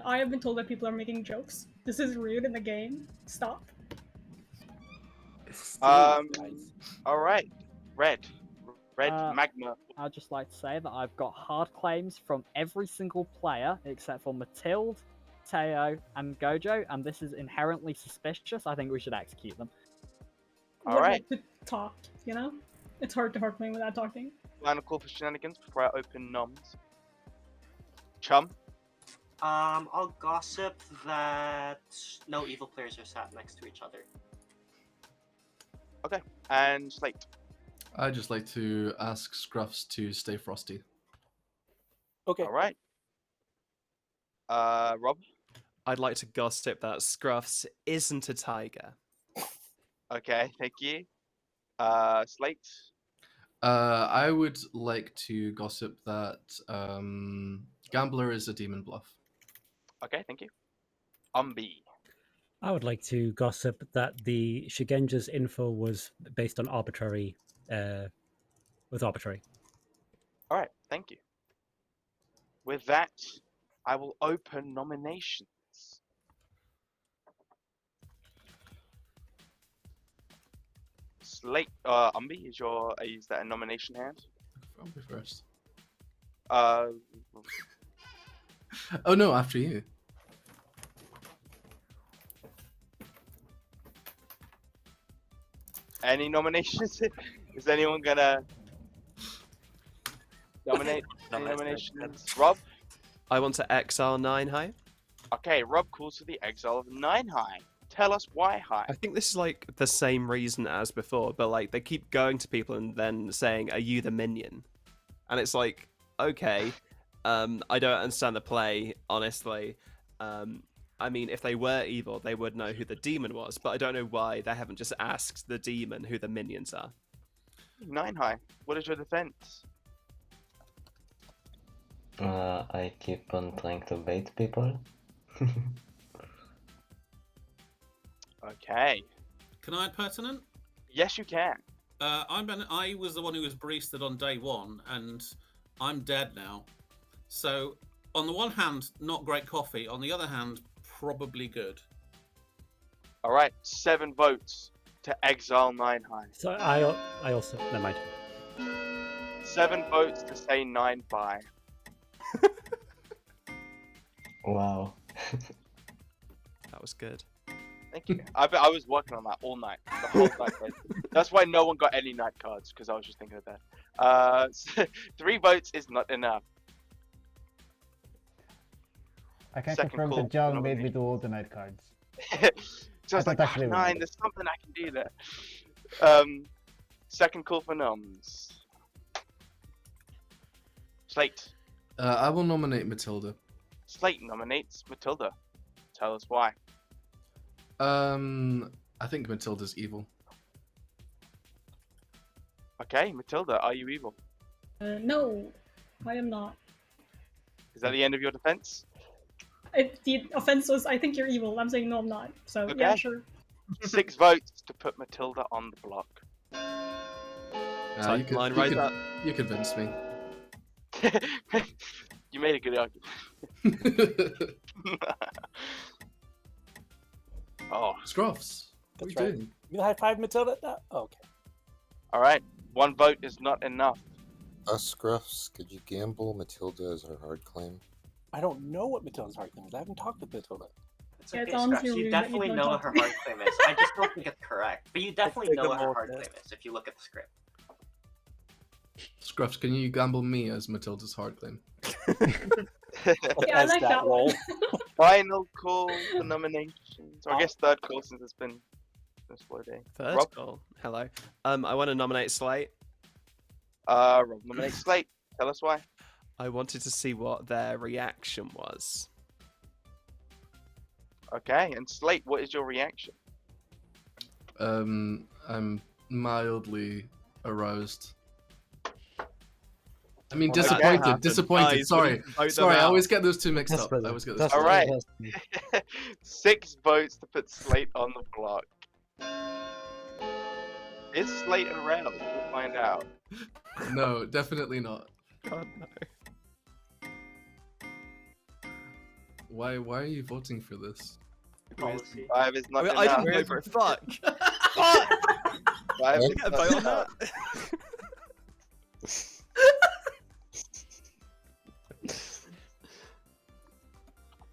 I have been told that people are making jokes. This is rude in the game. Stop. All right. Red magma. I'd just like to say that I've got hard claims from every single player except for Matilde, Teo, and Gojo, and this is inherently suspicious. I think we should execute them. All right. To talk, you know? It's hard to hard claim without talking. Final call for shenanigans before I open noms. Chum. I'll gossip that no evil players are sat next to each other. Okay. And Slate. I'd just like to ask Scruffs to stay frosty. Okay. All right. Rob. I'd like to gossip that Scruffs isn't a tiger. Okay, thank you. Slate. I would like to gossip that Gambler is a demon bluff. Okay, thank you. Umbi. I would like to gossip that the Shigenja's info was based on arbitrary. Was arbitrary. All right, thank you. With that, I will open nominations. Slate, Umbi, is that a nomination hand? I'll be first. Oh no, after you. Any nominations? Is anyone gonna nominate? Any nominations? Rob? I want to exile 9 high. Okay, Rob calls for the exile of 9 high. Tell us why high. I think this is like the same reason as before, but like they keep going to people and then saying, "Are you the minion?" And it's like, okay, I don't understand the play, honestly. I mean, if they were evil, they would know who the demon was, but I don't know why they haven't just asked the demon who the minions are. 9 high. What is your defense? I keep on trying to bait people. Okay. Can I add pertinent? Yes, you can. I was the one who was breasted on day 1, and I'm dead now. So, on the one hand, not great coffee. On the other hand, probably good. All right, 7 votes to exile 9 high. So I also never mind. 7 votes to say 9 bye. Wow. That was good. Thank you. I was working on that all night, the whole night. Right? That's why no one got any night cards, because I was just thinking of that. 3 votes is not enough. I can Second confirm call that John for made me do all the night cards. So I was like, actually 9, right. there's something I can do there. Second call for noms. Slate. I will nominate Matilda. Slate nominates Matilda. Tell us why. I think Matilda's evil. Okay, Matilda, are you evil? No, I am not. Is that the end of your defense? The offense was, I think you're evil. I'm saying no, I'm not. So Okay. yeah, sure. 6 votes to put Matilda on the block. You convinced me. You made a good argument. Oh, Scruffs. That's What are you right. doing? You high five Matilda? No? Oh, okay. all right. 1 vote is not enough. Scruffs, could you gamble Matilda as her hard claim? I don't know what Matilda's hard claim is. I haven't talked with Matilda. It's Yeah, okay, it's honestly Scruffs. You rude that you definitely don't know talk what to her me. hard claim is. I just don't think it's correct. But you definitely know what her hard claim is if you look at the script. Scruffs, can you gamble me as Matilda's hard claim? Yeah, I like that one. Final call for nominations. Or I guess third call since it's been a slow day. Third Rob? call. Hello. I want to nominate Slate. Rob nominates Slate. Tell us why. I wanted to see what their reaction was. Okay, and Slate, what is your reaction? I'm mildly aroused. I mean, Well, that disappointed. happened. Disappointed. Guys, Sorry, vote them sorry. I out. always get those two mixed up. I always get those. All right. 6 votes to put Slate on the block. Is Slate around? We'll find out. No, definitely not. God no. Why are you voting for this? Policy. 5 is not I didn't enough. vote for it. Fuck. Fuck. 5 You is can't not vote on enough.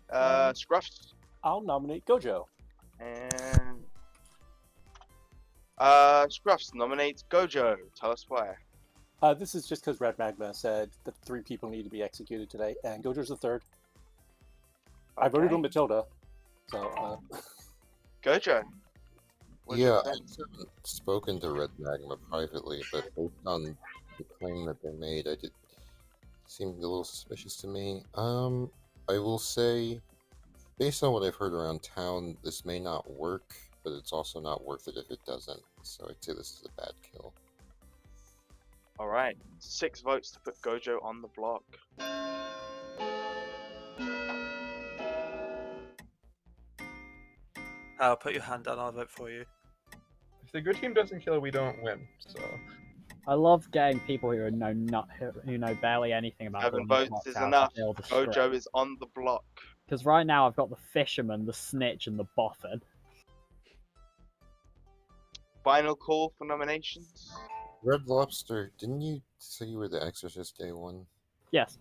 that. Scruffs. I'll nominate Gojo. And Scruffs nominates Gojo. Tell us why. This is just because Red Magma said that 3 people need to be executed today, and Gojo's the 3rd. I voted on Matilda, so. Gojo. Yeah, I just haven't spoken to Red Magma privately, but based on the claim that they made, it seemed a little suspicious to me. I will say, based on what I've heard around town, this may not work, but it's also not worth it if it doesn't. So I'd say this is a bad kill. All right, 6 votes to put Gojo on the block. I'll put your hand down. I'll vote for you. If the good team doesn't kill, we don't win. So I love getting people who know barely anything about 7 them votes knocked is out enough. to feel the Gojo stress. is on the block. Because right now I've got the Fisherman, the Snitch, and the Boffin. Final call for nominations. Red Lobster, didn't you say you were the Exorcist day 1? Yes.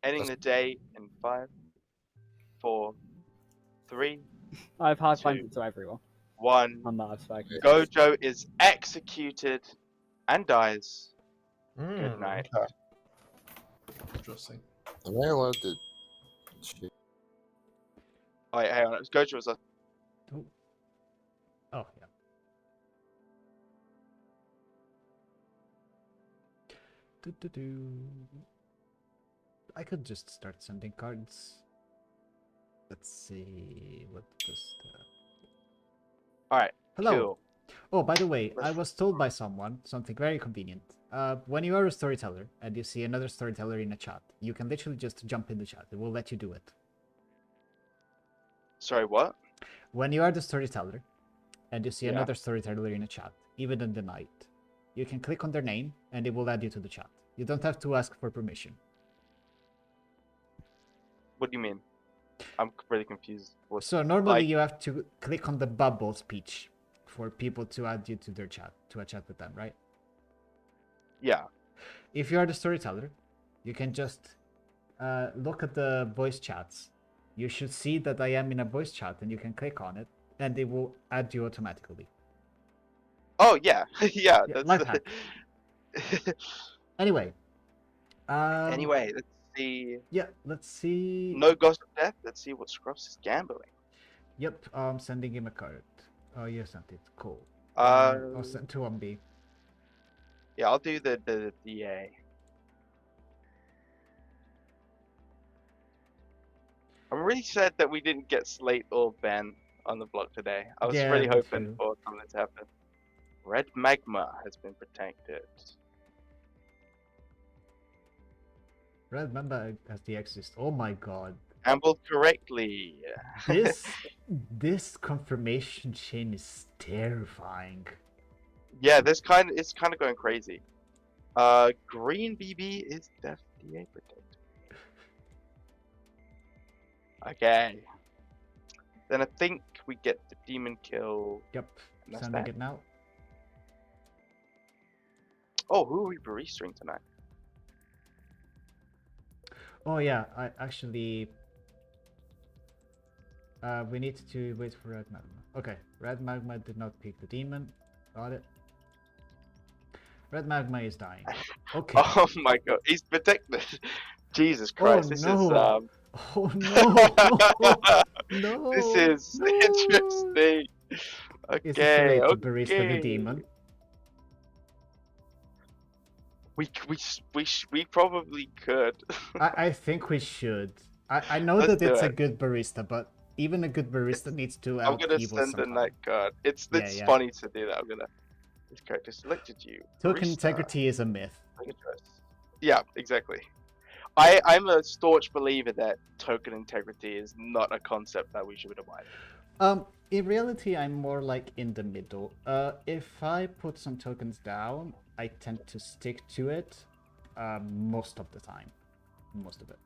Ending the day in 5, 4, 3. I've hard claimed it to everyone. 1. I'm not spoken. Gojo is executed and dies. Hmm, Good night. Interesting. Am I allowed to shoot? Oh, wait, hang on. It was Gojo was a... Oh, yeah. I could just start sending cards. Let's see what does that. Alright. Hello. Cool. Oh, by the way, I was told by someone something very convenient. When you are a storyteller and you see another storyteller in a chat, you can literally just jump in the chat. It will let you do it. Sorry, what? When you are the storyteller and you see Yeah. another storyteller in a chat, even in the night, you can click on their name and it will add you to the chat. You don't have to ask for permission. What do you mean? I'm really confused. What, So normally like- you have to click on the bubble speech for people to add you to their chat, to a chat with them, right? Yeah. If you are the storyteller, you can just look at the voice chats. You should see that I am in a voice chat and you can click on it and it will add you automatically. Oh, yeah. Yeah. Yeah, That's... life hack. Anyway. Anyway, let's see. Yeah, let's see. No Ghost of Death. Let's see what Scruffs is gambling. Yep, sending him a card. Oh, you sent it. Cool. Uh, I'll send to 1B. Yeah, I'll do the DA. I'm really sad that we didn't get Slate or Ben on the block today. I was Yeah, really me hoping too. for something to happen. Red Magma has been protected. Red Mamba as the exist. Oh my god. Gambled correctly. This confirmation chain is terrifying. Yeah, it's kind of going crazy. Green BB is Death DA protected. Okay. Then I think we get the demon kill. Yep. And that's Sending that. it now. Oh, who are we baristering tonight? Oh yeah, I actually we need to wait for Red Magma. Okay, Red Magma did not pick the demon. Got it. Red Magma is dying. Okay. Oh my god, he's protected. Jesus Christ, this no. is Oh no! No! This is interesting. Is it Okay, too late to barista the okay. demon? We probably could. I think we should. I know Let's that do it's a it. good barista, but even a good barista needs to I'm out gonna evil send a somehow. night card. It's Yeah, yeah. funny to do that. I'm gonna. This character selected you. Token Barista. integrity is a myth. Yeah, exactly. I'm a staunch believer that token integrity is not a concept that we should abide. In reality, I'm more like in the middle. If I put some tokens down, I tend to stick to it most of the time. Most of it.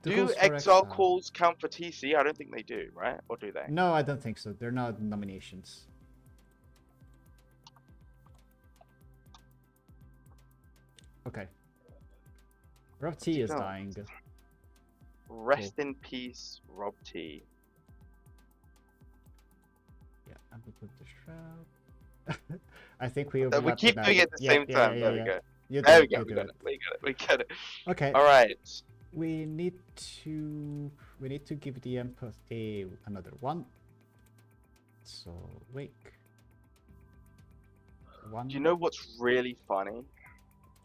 The Do goals for exile exile. calls count for TC? I don't think they do, right? Or do they? No, I don't think so. They're not nominations. Okay. Rob T is No. dying. Rest in peace, Rob T. Yeah, and we put the shroud. I think we We overlap keep the doing it at the same time. There we go. You There do we it, go. you We do got it. it. We got it. We got it. Okay. All right. We need to give the empath another one. So wake. One. Do you know what's really funny?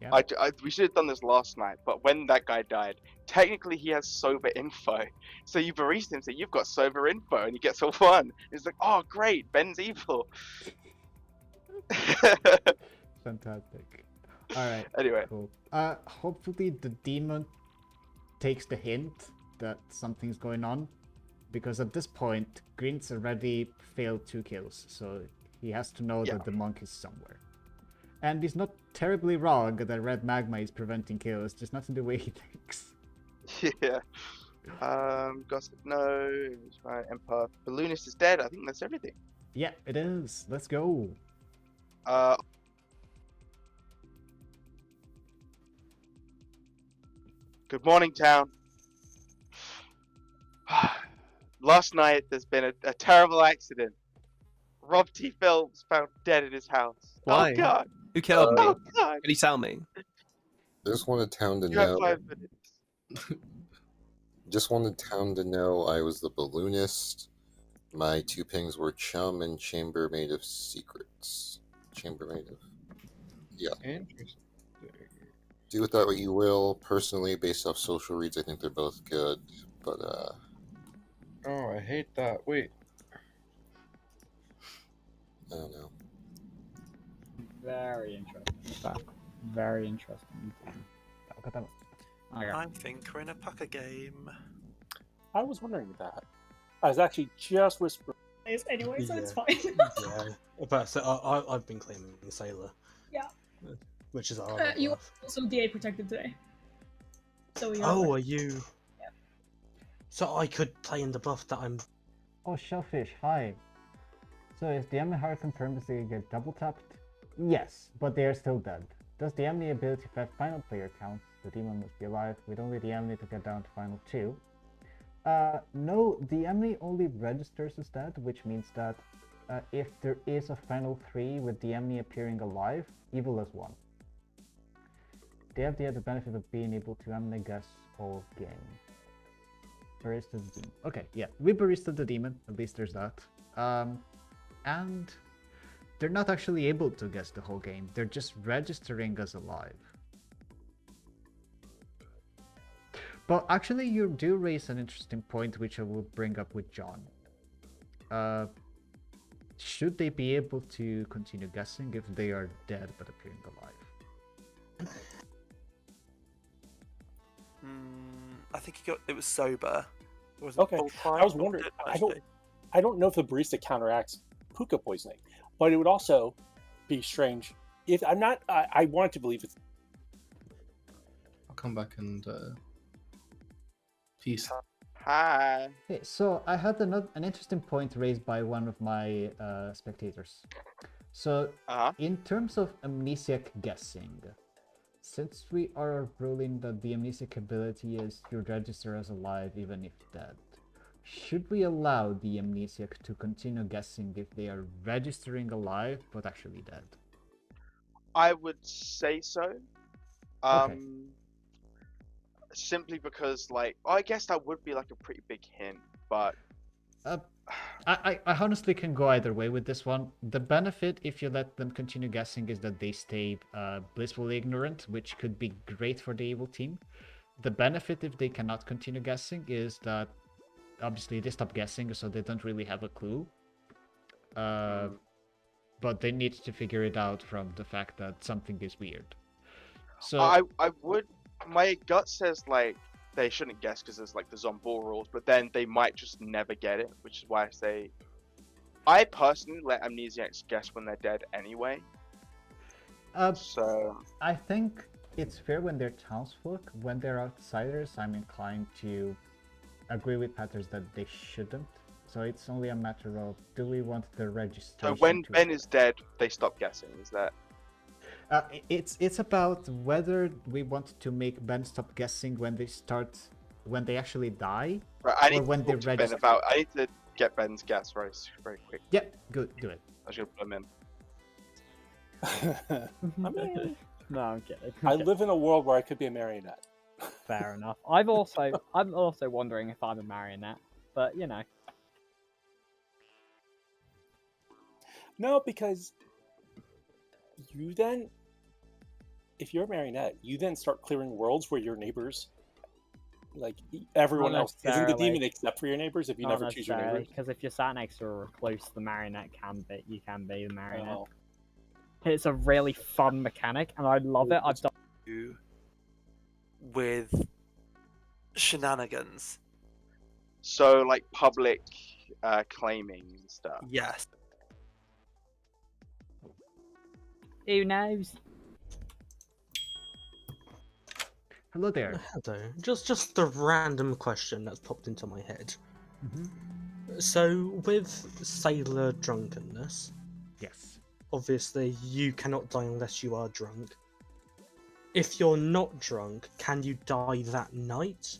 Yeah. We should have done this last night, but when that guy died, technically he has sober info. So you barista him, say you've got sober info, and he gets a 1. It's like, oh great, Ben's evil. Fantastic. All right. Anyway. Cool. Hopefully the demon takes the hint that something's going on, because at this point, Green's already failed 2 kills, so he has to know that the monk is somewhere. And he's not terribly wrong that red magma is preventing kills, just not in the way he thinks. Yeah. Gossip, no. Right, Empath. Balloonist is dead. I think that's everything. Yeah, it is. Let's go. Good morning, town. Last night, there's been a terrible accident. Rob T. Phelps found dead in his house. Why? Oh, God. Who killed me? Oh, God. Can you tell me? Just wanted town to You have know. 5 minutes. Just wanted town to know I was the balloonist. My 2 pings were chum and chamber made of secrets. Chamber made of. Yeah. Interesting. Do with that what you will. Personally, based off social reads, I think they're both good. But Oh, I hate that. Wait. I don't know. Very interesting. Very interesting. I think we're in a pucker game. I was wondering that. I was actually just whispering. Anyway, so it's Yeah. fine. Yeah, but so I've been claiming Sailor, Yeah. which is our You are also DA protected today. So we Oh, are you? Yeah. So I could play in the buff that I'm. Oh, Shellfish, hi. So is the enemy hard confirmed as they get double tapped? Yes, but they are still dead. Does the enemy ability affect final player count? The demon must be alive with only the enemy to get down to final 2. No, the enemy only registers as dead, which means that if there is a final 3 with the enemy appearing alive, evil is 1. They have the added benefit of being able to enemy guess all game. Barista the demon. Okay, yeah, we barista the demon, at least there's that. And they're not actually able to guess the whole game, they're just registering as alive. But actually you do raise an interesting point which I will bring up with John. Should they be able to continue guessing if they are dead but appearing alive? I think it was sober. Okay, I was wondering. I don't know if the barista counteracts hookah poisoning, but it would also be strange if I'm not. I want to believe it's. I'll come back and peace. Hi. Okay, so I had an interesting point raised by one of my spectators. So, in terms of amnesiac guessing, since we are ruling that the amnesiac ability is to register as alive even if dead, should we allow the amnesiac to continue guessing if they are registering alive but actually dead? I would say so. Okay. Simply because, like, I guess that would be like a pretty big hint, but I honestly can go either way with this one. The benefit, if you let them continue guessing, is that they stay blissfully ignorant, which could be great for the evil team. The benefit, if they cannot continue guessing, is that obviously they stop guessing, so they don't really have a clue. But they need to figure it out from the fact that something is weird. So I would. My gut says, like, they shouldn't guess because there's like the zombie rules, but then they might just never get it, which is why I say I personally let amnesiacs guess when they're dead anyway. So I think it's fair when they're townsfolk. When they're outsiders, I'm inclined to agree with Patters that they shouldn't. So it's only a matter of, do we want the registration? So when to Ben is dead, they stop guessing. Is that? It's about whether we want to make Ben stop guessing when they actually die, Right, I or need when to they talk to Ben register. about. I need to get Ben's guess very quick. Yeah, good, do it. I should put him in. I mean, No, I'm kidding. I live in a world where I could be a marionette. Fair enough. I'm also wondering if I'm a marionette, but you know. No, because you then, if you're a marionette, you then start clearing worlds where your neighbors, like everyone Not else, isn't the necessarily. demon except for your neighbors if you Not never choose your neighbors. Because if you're sat next to a recluse, the marionette you can be the marionette. Oh. It's a really fun mechanic, and I love it. I've done. With shenanigans. So like public claiming and stuff. Yes. Who knows? Hello there. Hello. Just a random question that's popped into my head. Mm-hmm. So, with sailor drunkenness, yes, obviously you cannot die unless you are drunk. If you're not drunk, can you die that night?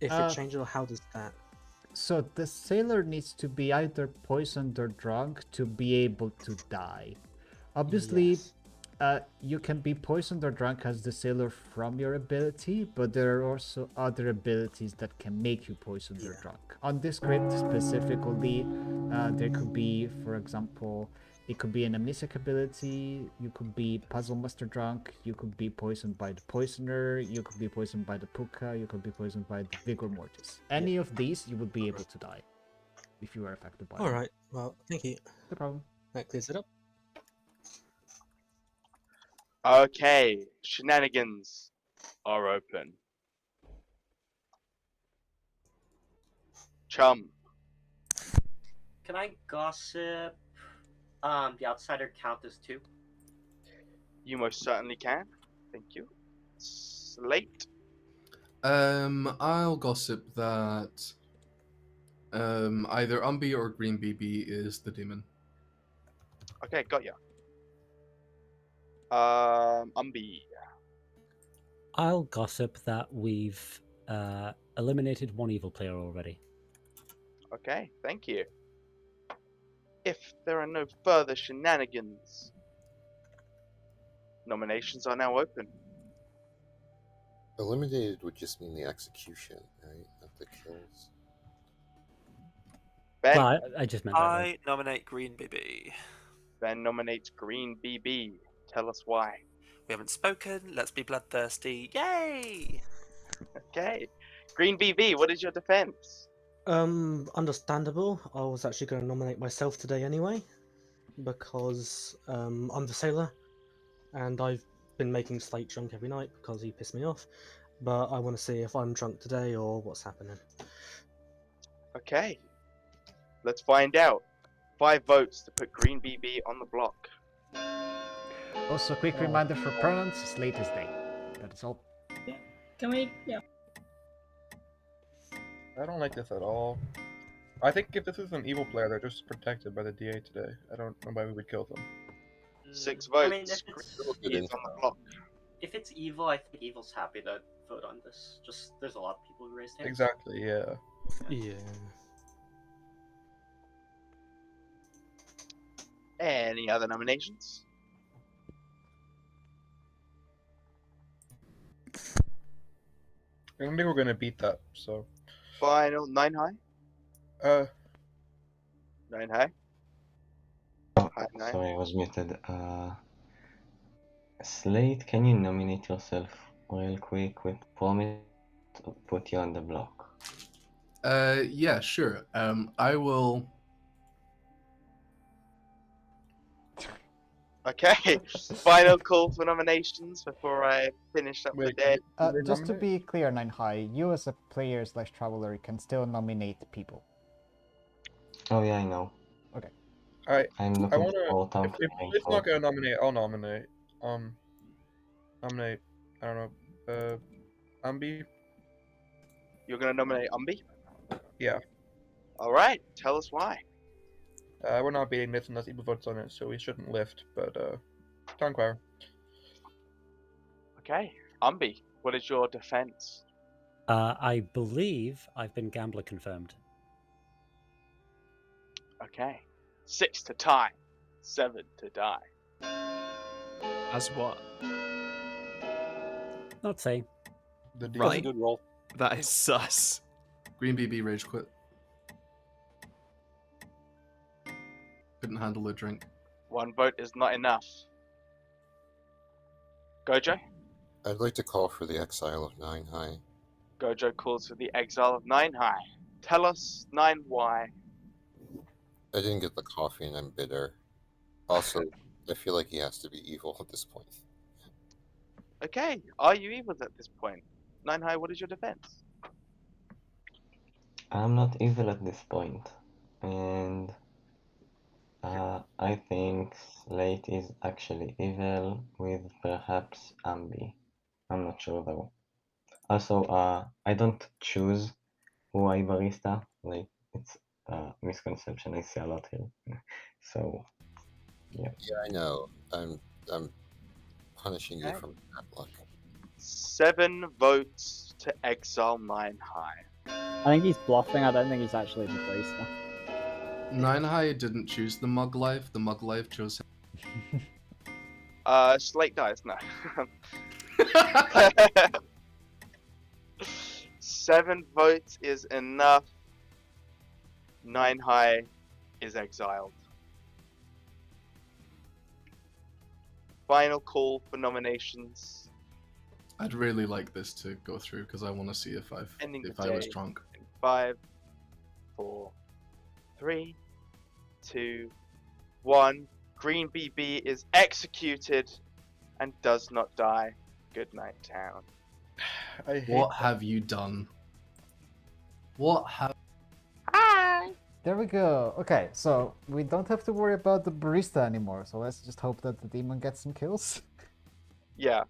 If it changes, or how does that? So the sailor needs to be either poisoned or drunk to be able to die. Obviously, you can be poisoned or drunk as the sailor from your ability, but there are also other abilities that can make you poisoned or drunk. On this script specifically, there could be, for example, it could be an amnesiac ability, you could be puzzle master drunk, you could be poisoned by the poisoner, you could be poisoned by the puka, you could be poisoned by the vigor mortis. Any of these, you would be able to die if you were affected by them. Alright, well, thank you. No problem. That clears it up. Okay, shenanigans are open. Chum. Can I gossip? The outsider count as 2? You most certainly can. Thank you. Slate. I'll gossip that either Umbi or Green BB is the demon. Okay, got ya. Umbi. I'll gossip that we've eliminated one evil player already. Okay, thank you. If there are no further shenanigans, nominations are now open. Eliminated would just mean the execution, right? Not the kills. Ben. Well, I just meant that. I nominate Green BB. Ben nominates Green BB. Tell us why. We haven't spoken. Let's be bloodthirsty. Yay! Okay. Green BB, what is your defense? Understandable. I was actually going to nominate myself today anyway, because I'm the sailor, and I've been making Slate drunk every night because he pissed me off. But I want to see if I'm drunk today or what's happening. Okay. Let's find out. 5 votes to put Green BB on the block. Also, quick reminder for pronouns, Slate is they. That is all. Can we? Yeah. I don't like this at all. I think if this is an evil player, they're just protected by the DA today. I don't know why we would kill them. 6 votes. I mean, Green BB on the block. if it's evil, I think evil's happy to vote on this. Just there's a lot of people who raised hands. Exactly, yeah. Yeah. Any other nominations? I don't think we're gonna beat that, so. Final 9 high? 9 high? High 9. Sorry, I was muted. Slate, can you nominate yourself real quick? We promise to put you on the block. Yeah, sure. I will. Okay, final call for nominations before I finish up the day. Just to be clear, Nine High, you as a player / traveler can still nominate people. Oh yeah, I know. Okay. Alright, I'm I looking wanna. for town If it's not gonna nominate, I'll nominate. Nominate. I don't know. Ambi. You're gonna nominate Umbi? Yeah. All right, tell us why. We're not beating this unless evil votes on it, so we shouldn't lift. But Town Choir. Okay, Umbi, what is your defense? I believe I've been gambler confirmed. Okay, 6 to tie, 7 to die. As what? Not saying. The That's a good roll. That is sus. Green BB rage quit. Couldn't handle a drink. 1 vote is not enough. Gojo? I'd like to call for the exile of 9 High. Gojo calls for the exile of 9 High. Tell us, 9, why? I didn't get the coffee and I'm bitter. Also, I feel like he has to be evil at this point. Okay, are you evil at this point? 9 High, what is your defense? I'm not evil at this point, and I think Slate is actually evil with perhaps Ambi. I'm not sure though. Also, I don't choose who I barista. Like, it's a misconception I see a lot here. So, yeah. Yeah, I know. I'm punishing you from that luck. 7 votes to exile 9 High. I think he's bluffing. I don't think he's actually the barista. 9 High didn't choose the mug life. The mug life chose him. Slate dies, no. 7 votes is enough. 9 High is exiled. Final call for nominations. I'd really like this to go through because I want to see if Ending the I was day drunk. in 5, 4, 3, 2, 1. Green BB is executed and does not die. Good night, town. What have you done? What have? Hi. There we go. Okay, so we don't have to worry about the barista anymore. So let's just hope that the demon gets some kills. Yeah.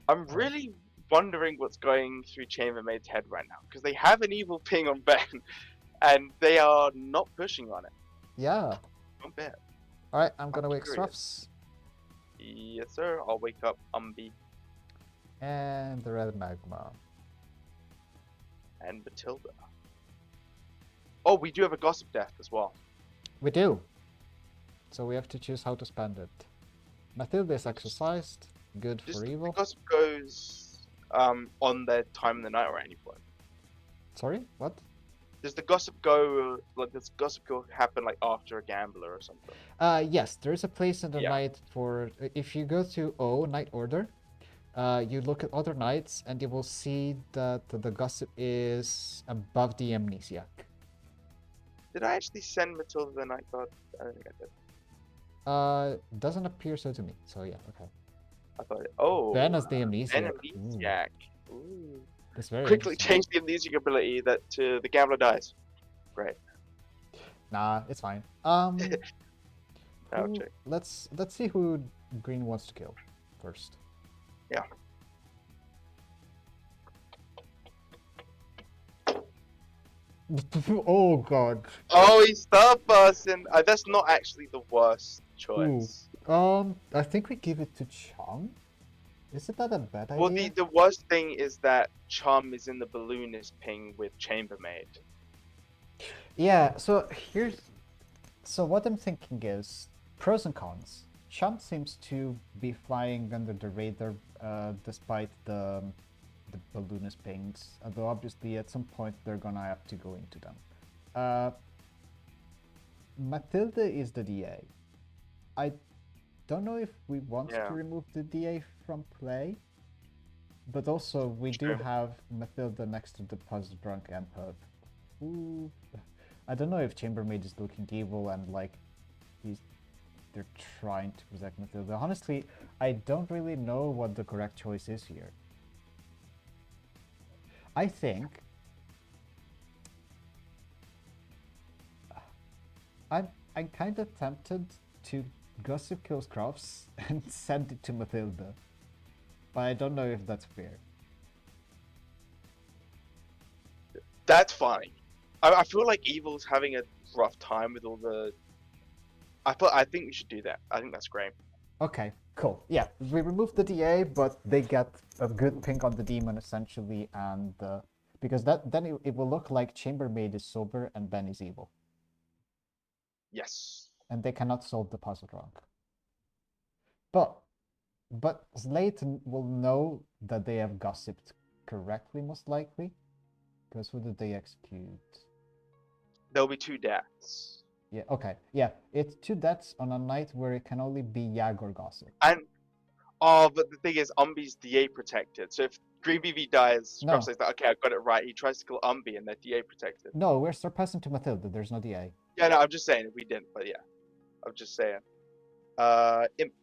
I'm really wondering what's going through Chambermaid's head right now, because they have an evil ping on Ben, and they are not pushing on it. Yeah. One bit. Alright, I'm gonna wake curious. Struffs. Yes, sir. I'll wake up Umbi And the red magma. and Matilda. Oh, we do have a gossip death as well. We do. So we have to choose how to spend it. Matilda is exercised. Good for evil. The gossip goes on their time in the night or at any point. Sorry? What? Does the gossip go, like, does gossip go happen, like, after a gambler or something? Yes, there is a place in the Yeah. night for... If you go to O, Night Order, you look at other nights and you will see that the gossip is above the amnesiac. Did I actually send Matilda the night guard? I don't think I did. Doesn't appear so to me, so yeah, okay. I thought it. Oh. Ben as the amnesiac. Ben amnesiac. Ooh. That's very Quickly interesting. change the amnesiac ability that to the gambler dies. Great. Nah, it's fine. Okay. Let's see who Green wants to kill first. Yeah. Oh god. Oh, he's third person. That's not actually the worst choice. I think we give it to Chum. Isn't that a bad idea? Well, the worst thing is that Chum is in the balloonist ping with Chambermaid. Yeah, so what I'm thinking is pros and cons. Chum seems to be flying under the radar despite the balloonist pings, although obviously at some point they're gonna have to go into them. Matilda is the DA. I don't know if we want to remove the DA from play, but also we do have Matilda next to the Puzzle Drunk Empath. Ooh, I don't know if Chambermaid is looking evil and like they're trying to protect Matilda. Honestly, I don't really know what the correct choice is here. I think I'm kind of tempted to gossip kills Crofts and send it to Matilda, but I don't know if that's fair. That's fine. I feel like Evil's having a rough time with all the. I think we should do that. I think that's great. Okay, cool. Yeah, we removed the DA, but they get a good ping on the demon essentially, and because then it will look like Chambermaid is sober and Ben is evil. Yes. And they cannot solve the puzzle wrong. But Slayton will know that they have gossiped correctly, most likely. Because who did they execute? There'll be 2 deaths. Yeah, okay. Yeah, it's 2 deaths on a night where it can only be Yag or Gossip. And but the thing is, Umbi's DA protected. So if Green BB dies, No. Scruff says that, okay, I got it right. He tries to kill Umbi and they're DA protected. No, we're surpassing to Matilda. There's no DA. Yeah, no, I'm just saying if we didn't, but yeah. I'm just saying. Imp.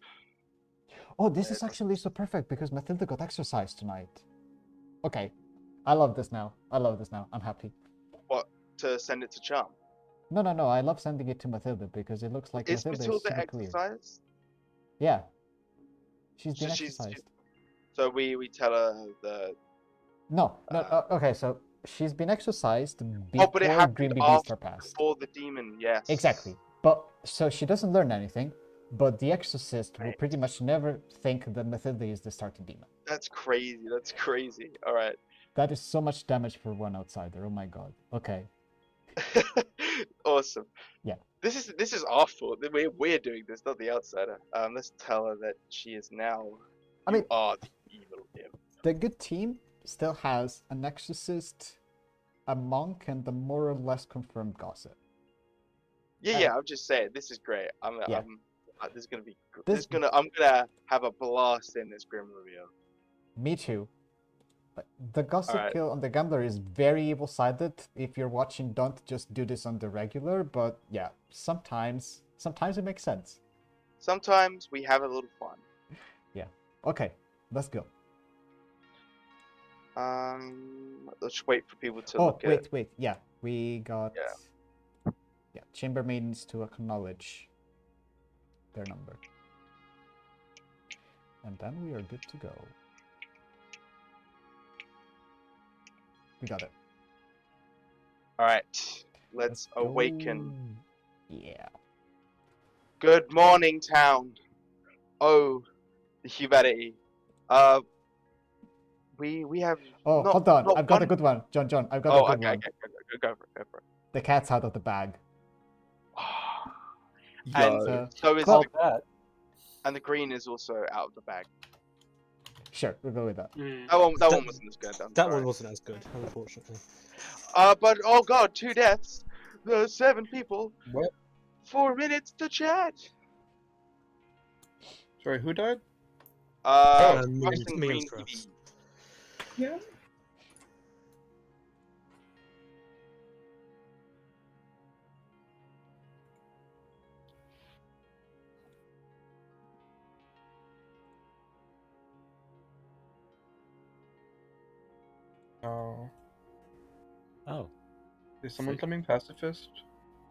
Oh, this is actually so perfect because Matilda got exercised tonight. Okay. I love this now. I'm happy. What? To send it to Charm? No. I love sending it to Matilda because it looks like Is Matilda is Matilda super clear. exercised? Yeah. She's So been she's- exercised. So we tell her the. No. Okay, so she's been exercised before But it happened Green BB after, Star passed. before the demon, yes. Exactly. But so she doesn't learn anything, but the exorcist will pretty much never think that Matilda is the starting demon. That's crazy. All right. That is so much damage for one outsider. Oh my god. Okay. Awesome. Yeah. This is our fault. We're doing this, not the outsider. Let's tell her that she is now. I mean, you are the evil imp. The good team still has an exorcist, a monk, and a more or less confirmed gossip. Yeah. I'm just saying, this is great. Yeah. This is gonna be. I'm gonna have a blast in this grim reveal. Me too. But the gossip Alright. kill on the gambler is very evil-sided. If you're watching, don't just do this on the regular. But yeah, sometimes it makes sense. Sometimes we have a little fun. Yeah. Okay, let's go. Let's wait for people to Oh, look at. wait. Yeah, we got. Yeah, Chambermaid needs to acknowledge their number, and then we are good to go. We got it. All right, let's awaken. Yeah. Good morning, town. Oh, the humanity. We have. Oh, not- hold on. not I've got a one- good one. John, I've got Oh, a good okay, one. okay, go for it. The cat's out of the bag. And so is Clock- and the green is also out of the bag. Sure, we'll go with that. That one wasn't as good. That one wasn't as good, unfortunately. But oh god, 2 deaths. The 7 people. What? 4 minutes to chat. Sorry, who died? Crofts and me Green and Crofts. TV. Yeah. Oh. Oh. Is someone So- coming pacifist?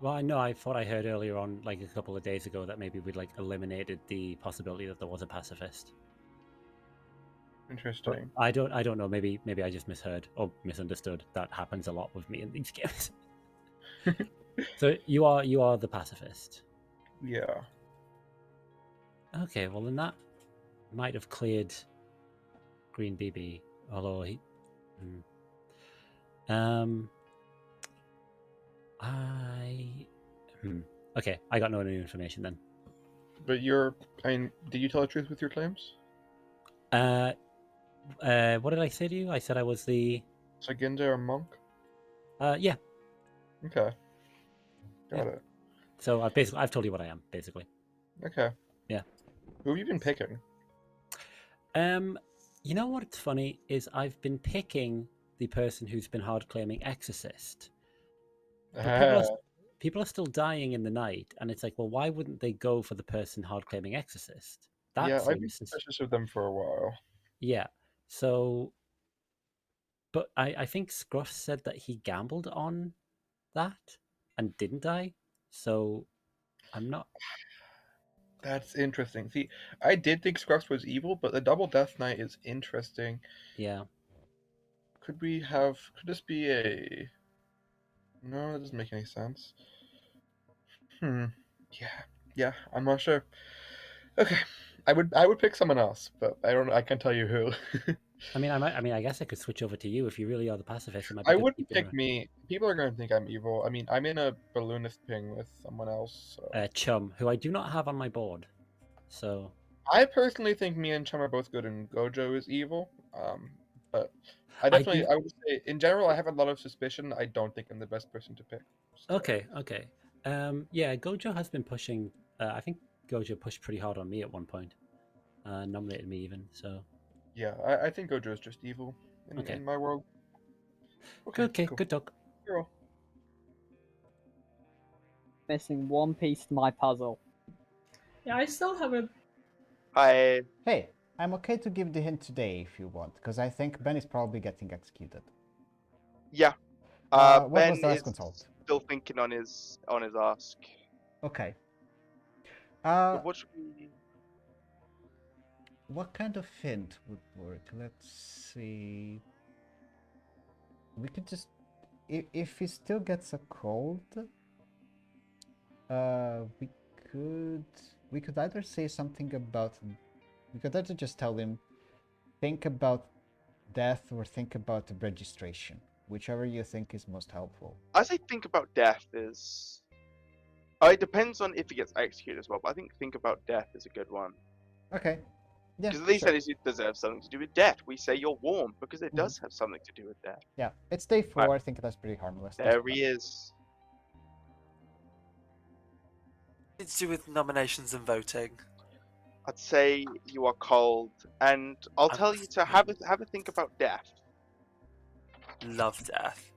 Well, I know I thought I heard earlier on, like a couple of days ago, that maybe we'd like eliminated the possibility that there was a pacifist. But Interesting. I don't know. Maybe I just misheard or misunderstood. That happens a lot with me in these games. So you are the pacifist. Yeah. Okay, well then that might have cleared Green BB, although he. Okay, I got no new information then. But did you tell the truth with your claims? What did I say to you? I said I was the. Saginda or monk? Yeah. Okay. Got Yeah. it. So I've told you what I am, basically. Okay. Yeah. Who have you been picking? You know what's funny is I've been picking the person who's been hard claiming exorcist. But people are still dying in the night, and it's like, well, why wouldn't they go for the person hard claiming exorcist? That Yeah, I've been seems suspicious of them for a while. yeah. So, but I think Scruff said that he gambled on that and didn't die. So I'm not. That's interesting. See, I did think Scruffs was evil, but the double Death Knight is interesting. Yeah. Could this be a... No, that doesn't make any sense. Yeah, I'm not sure. Okay, I would pick someone else, but I can't tell you who. I mean, I guess I could switch over to you if you really are the pacifist. It might be I good to wouldn't keep you pick around. me. People are going to think I'm evil. I mean, I'm in a balloonist ping with someone else. So. Chum, who I do not have on my board. So I personally think me and Chum are both good, and Gojo is evil. But I would say in general I have a lot of suspicion. I don't think I'm the best person to pick. So. Okay. Yeah, Gojo has been pushing. I think Gojo pushed pretty hard on me at one point. Nominated me even. So. Yeah, I think Gojo is just evil in my world. Okay, cool. Good talk. Girl. Missing one piece to my puzzle. Yeah, I still have a... Hey, I'm okay to give the hint today if you want, because I think Ben is probably getting executed. Yeah. What Ben was the last is consult? still thinking on his ask. Okay. What should we... What kind of hint would work? Let's see. We could just... If he still gets a cold, we could either say something about... We could either just tell him, think about death or think about the registration. Whichever you think is most helpful. I say think about death is... it depends on if he gets executed as well, but I think about death is a good one. Okay. Yeah, Because at least sure. it does have something to do with death. We say you're warm because it does have something to do with death. Yeah, it's day 4. Right. I think that's pretty harmless. There he is. It's to do with nominations and voting. I'd say you are cold, and I'll tell you to have a think about death. Love death.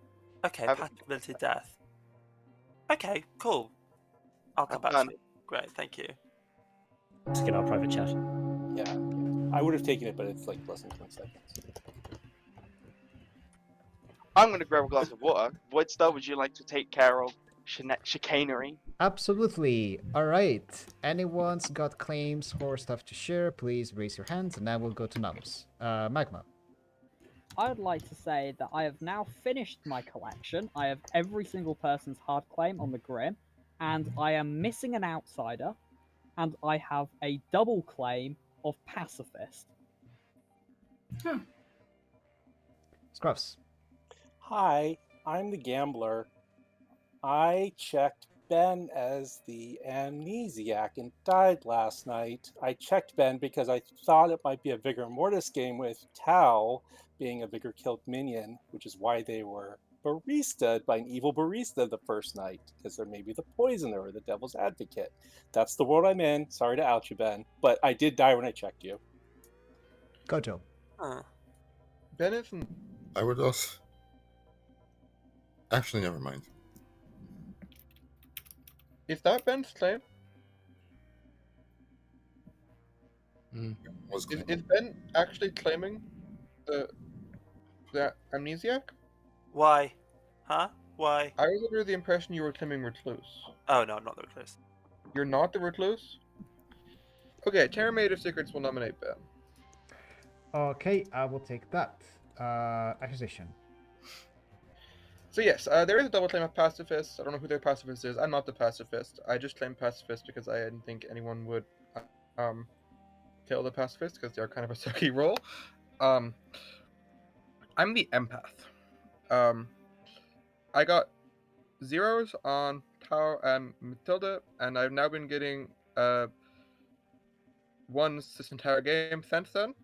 Okay, Have a- possibility death. Okay, cool. I'll come back done. to you. Great, thank you. Let's get our private chat. Yeah. I would have taken it, but it's like less than 20 seconds. I'm going to grab a glass of water. Voidstar, would you like to take care of chicanery? Absolutely. All right. Anyone's got claims or stuff to share, please raise your hands, and I will go to Nums. Magma. I would like to say that I have now finished my collection. I have every single person's hard claim on the Grim, and I am missing an outsider, and I have a double claim of pacifist. Scruffs. Hi, I'm the gambler. I checked Ben as the amnesiac and died last night. I checked Ben because I thought it might be a Vigor Mortis game with Tau being a Vigor killed minion, which is why they were baristaed by an evil barista the first night, because they're maybe the poisoner or the devil's advocate. That's the world I'm in. Sorry to out you, Ben, but I did die when I checked you. Gojo. Ben isn't... I would also... Actually, never mind. Is that Ben's claim? Is Ben actually claiming the amnesiac? Why? Huh? Why? I was under the impression you were claiming Recluse. Oh no, I'm not the Recluse. You're not the Recluse? Okay, Terramaid of Secrets will nominate Ben. Okay, I will take that. Acquisition. So yes, there is a double claim of pacifist. I don't know who their pacifist is. I'm not the pacifist. I just claimed pacifist because I didn't think anyone would kill the pacifist because they're kind of a sucky role. I'm the empath. I got zeros on Tau and Matilda, and I've now been getting ones this entire game since then.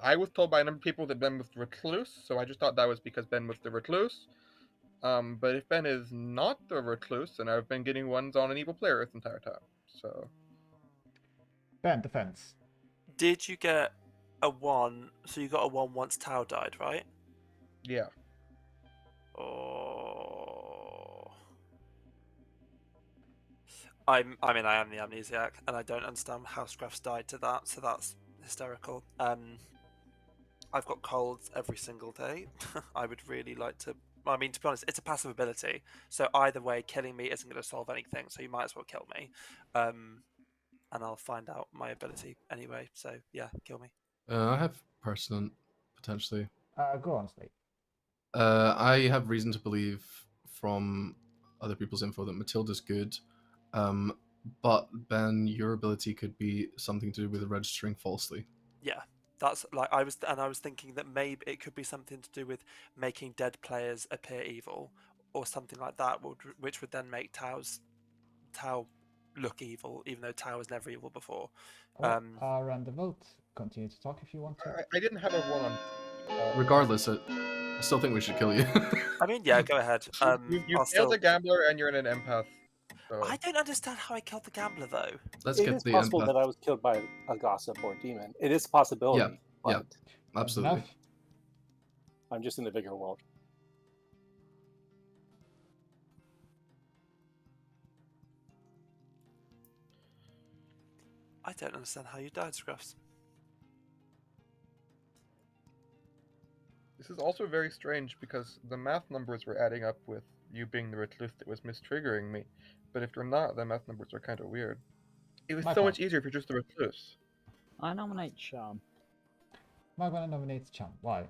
I was told by a number of people that Ben was the Recluse, so I just thought that was because Ben was the Recluse. But if Ben is not the Recluse, then I've been getting ones on an evil player this entire time. So. Ben, defense. Did you get a 1? So you got a 1 once Tau died, right? Yeah. Oh. I mean, I am the amnesiac, and I don't understand how Scruff's died to that, so that's hysterical. I've got colds every single day. I would really like to. I mean, to be honest, it's a passive ability, so either way, killing me isn't going to solve anything. So you might as well kill me, and I'll find out my ability anyway. So yeah, kill me. I have pertinent potentially. Go on, Slate. I have reason to believe from other people's info that Matilda's good, but Ben, your ability could be something to do with registering falsely. Yeah, that's like I was thinking that maybe it could be something to do with making dead players appear evil, or something like that, which would then make Tau look evil, even though Tau was never evil before. I'll run the vote. Continue to talk if you want to. I didn't have a one on. Regardless, I still think we should kill you. I mean, yeah, go ahead. You I'll killed a gambler and you're an empath. So. I don't understand how I killed the gambler though. Let's It get is the possible empath. that I was killed by a gossip or a demon. It is a possibility. Yeah, absolutely. Enough. I'm just in the bigger world. I don't understand how you died, Scruffs. This is also very strange because the math numbers were adding up with you being the recluse that was mistriggering me. But if you're not, the math numbers are kind of weird. It was so much easier if you're just a recluse. I nominate Charm. I'm gonna nominate Chum. Why?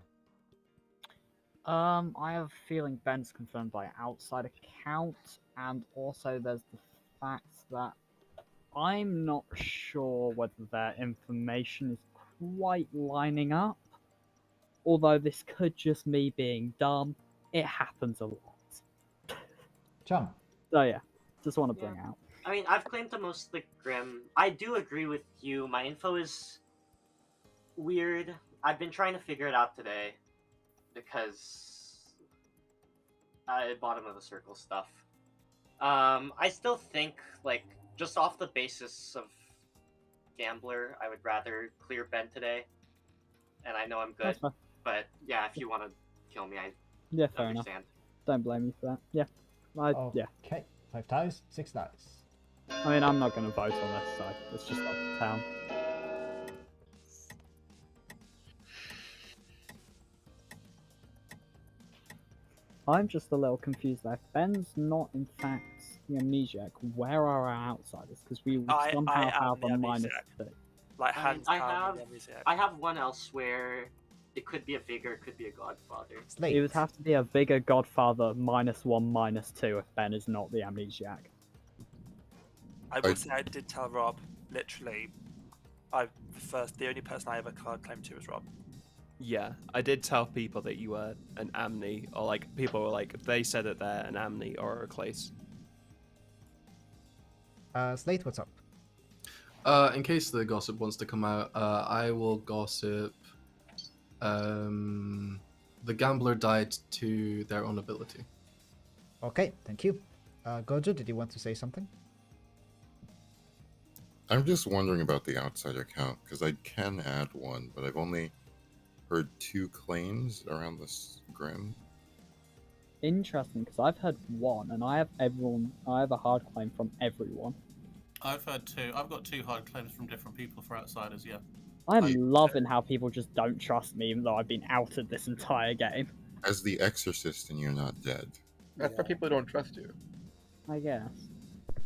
I have a feeling Ben's confirmed by outside account, and also there's the fact that I'm not sure whether their information is quite lining up. Although this could just me being dumb, it happens a lot. Chum. So yeah, just want to bring out. I mean, I've claimed the most the Grim. I do agree with you. My info is weird. I've been trying to figure it out today because bottom of the circle stuff. I still think, like, just off the basis of Gambler, I would rather clear Ben today. And I know I'm good. But yeah, if you want to kill me, I fair understand. enough. Don't blame me for that. Yeah. Yeah. Okay. 5 ties, 6 dice. I mean, I'm not going to vote on this side. It's just up to town. I'm just a little confused there. If Ben's not, in fact, the amnesiac, where are our outsiders? Because we somehow have a -2. Like, I have one else where it could be a Vigor, it could be a Godfather. It would have to be a Vigor Godfather -1, -2 if Ben is not the amnesiac. I will say I did tell Rob, literally, the only person I ever card claimed to was Rob. Yeah, I did tell people that you were an Amni, or like people were like, they said that they're an Amni or a Recluse. Slate, what's up? In case the gossip wants to come out, I will gossip. The gambler died to their own ability. Okay, thank you. Gojo, did you want to say something? I'm just wondering about the outside account because I can add one, but I've only heard 2 claims around this Grim. Interesting, because I've heard 1, and I have a hard claim from everyone. I've heard 2. I've got 2 hard claims from different people for outsiders, yeah. I'm loving how people just don't trust me, even though I've been outed this entire game. As the exorcist and you're not dead. That's why people don't trust you. I guess.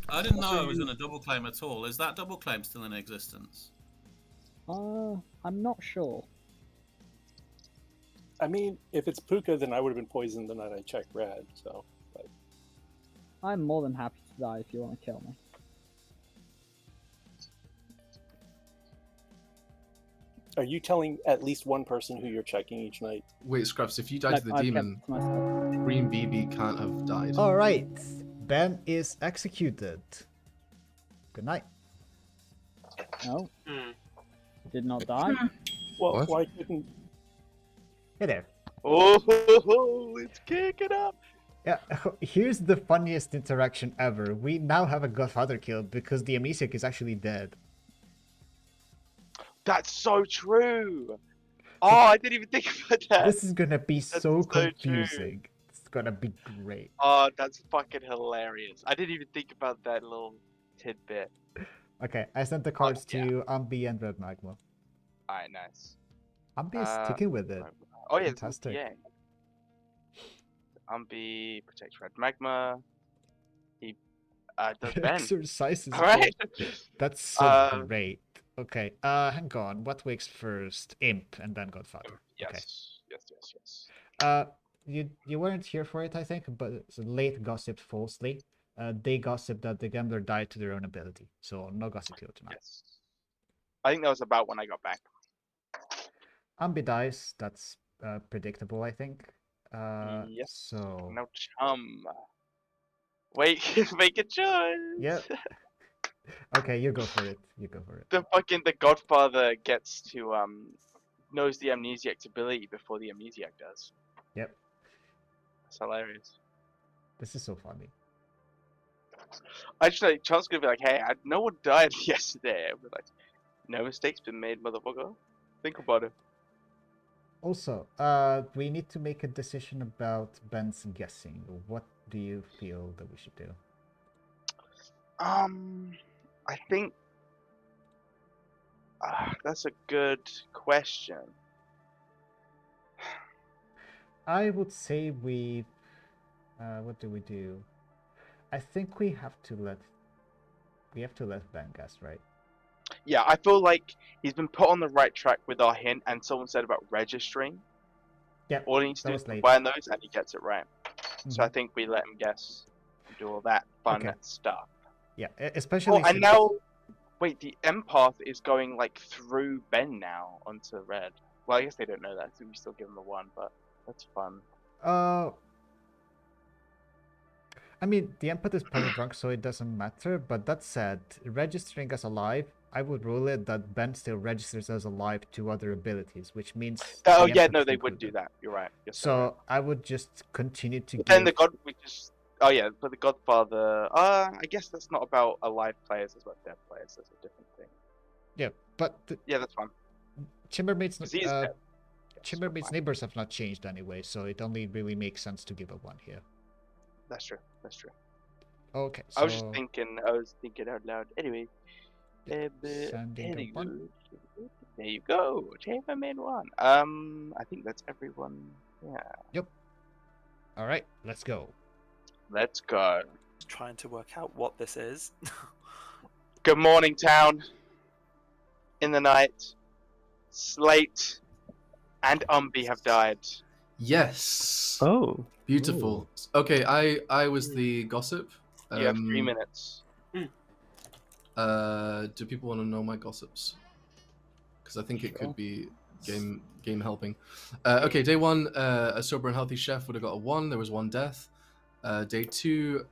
I didn't know I was in a double claim at all. Is that double claim still in existence? I'm not sure. I mean, if it's Puka, then I would have been poisoned the night I checked red, so... But... I'm more than happy to die if you want to kill me. Are you telling at least one person who you're checking each night? Wait, Scruffs, if you die to the demon, Green BB can't have died. Alright, Ben is executed. Good night. No. Did not die? Well, What? why couldn't... Hey there. Oh, it's kicking up. Yeah, here's the funniest interaction ever. We now have a Godfather killed because the amnesiac is actually dead. That's so true. Oh, I didn't even think about that. This is gonna be That's so true. confusing. It's gonna be great. Oh, that's fucking hilarious. I didn't even think about that little tidbit. Okay, I sent the cards to Ambi and Red Magma. Alright, nice. Ambi is sticking with it. Oh yeah, Fantastic. yeah. Ambi protects Red Magma. He does Ben. Exercises. Alright. That's so great. Okay, hang on. What wakes first? Imp and then Godfather. Yes. Yes. You weren't here for it, I think, but late gossiped falsely. They gossiped that the gambler died to their own ability, so no gossip here tonight. Yes. I think that was about when I got back. Ambi dies. That's predictable, I think. Yes. So. No chum. Wait, make a choice. Yep. Okay, you go for it. The Godfather gets to knows the amnesiac's ability before the amnesiac does. Yep. That's hilarious. This is so funny. I just like Charles gonna be like, hey, no one died yesterday. I'll be like, no mistakes been made, motherfucker. Think about it. Also, we need to make a decision about Ben's guessing. What do you feel that we should do? I think that's a good question. I would say we. What do we do? I think we have to let Ben guess, right? Yeah, I feel like he's been put on the right track with our hint, and someone said about registering. Yeah. All he needs to do is combine those, and he gets it right. So I think we let him guess and do all that fun stuff. Yeah, especially. Oh, and now, wait, the empath is going like through Ben now onto red. Well, I guess they don't know that, so we still give him the one, but that's fun. I mean, the empath is probably drunk, so it doesn't matter. But that said, registering as alive, I would rule it that Ben still registers as alive to other abilities, which means. Oh yeah, no, they would do that. You're right. So I would just continue to. Then the God, we just. Oh yeah, but the Godfather. I guess that's not about alive players; it's about dead players. That's a different thing. Yeah, but. Yeah, that's fine. Chambermaid's neighbors have not changed anyway, so it only really makes sense to give a 1 here. That's true. Okay. So... I was thinking out loud. Anyway. Sending 1. There you go. Chambermaid 1. I think that's everyone. Yeah. Yep. All right. Let's go. Trying to work out what this is. Good morning, town. In the night, Slate and Umbi have died. Yes. Oh. Beautiful. Ooh. Okay, I was the gossip. You have 3 minutes. Do people want to know my gossips? Because I think it could be game helping. Okay, day 1, a sober and healthy chef would have got a 1. There was 1 death. Day 2,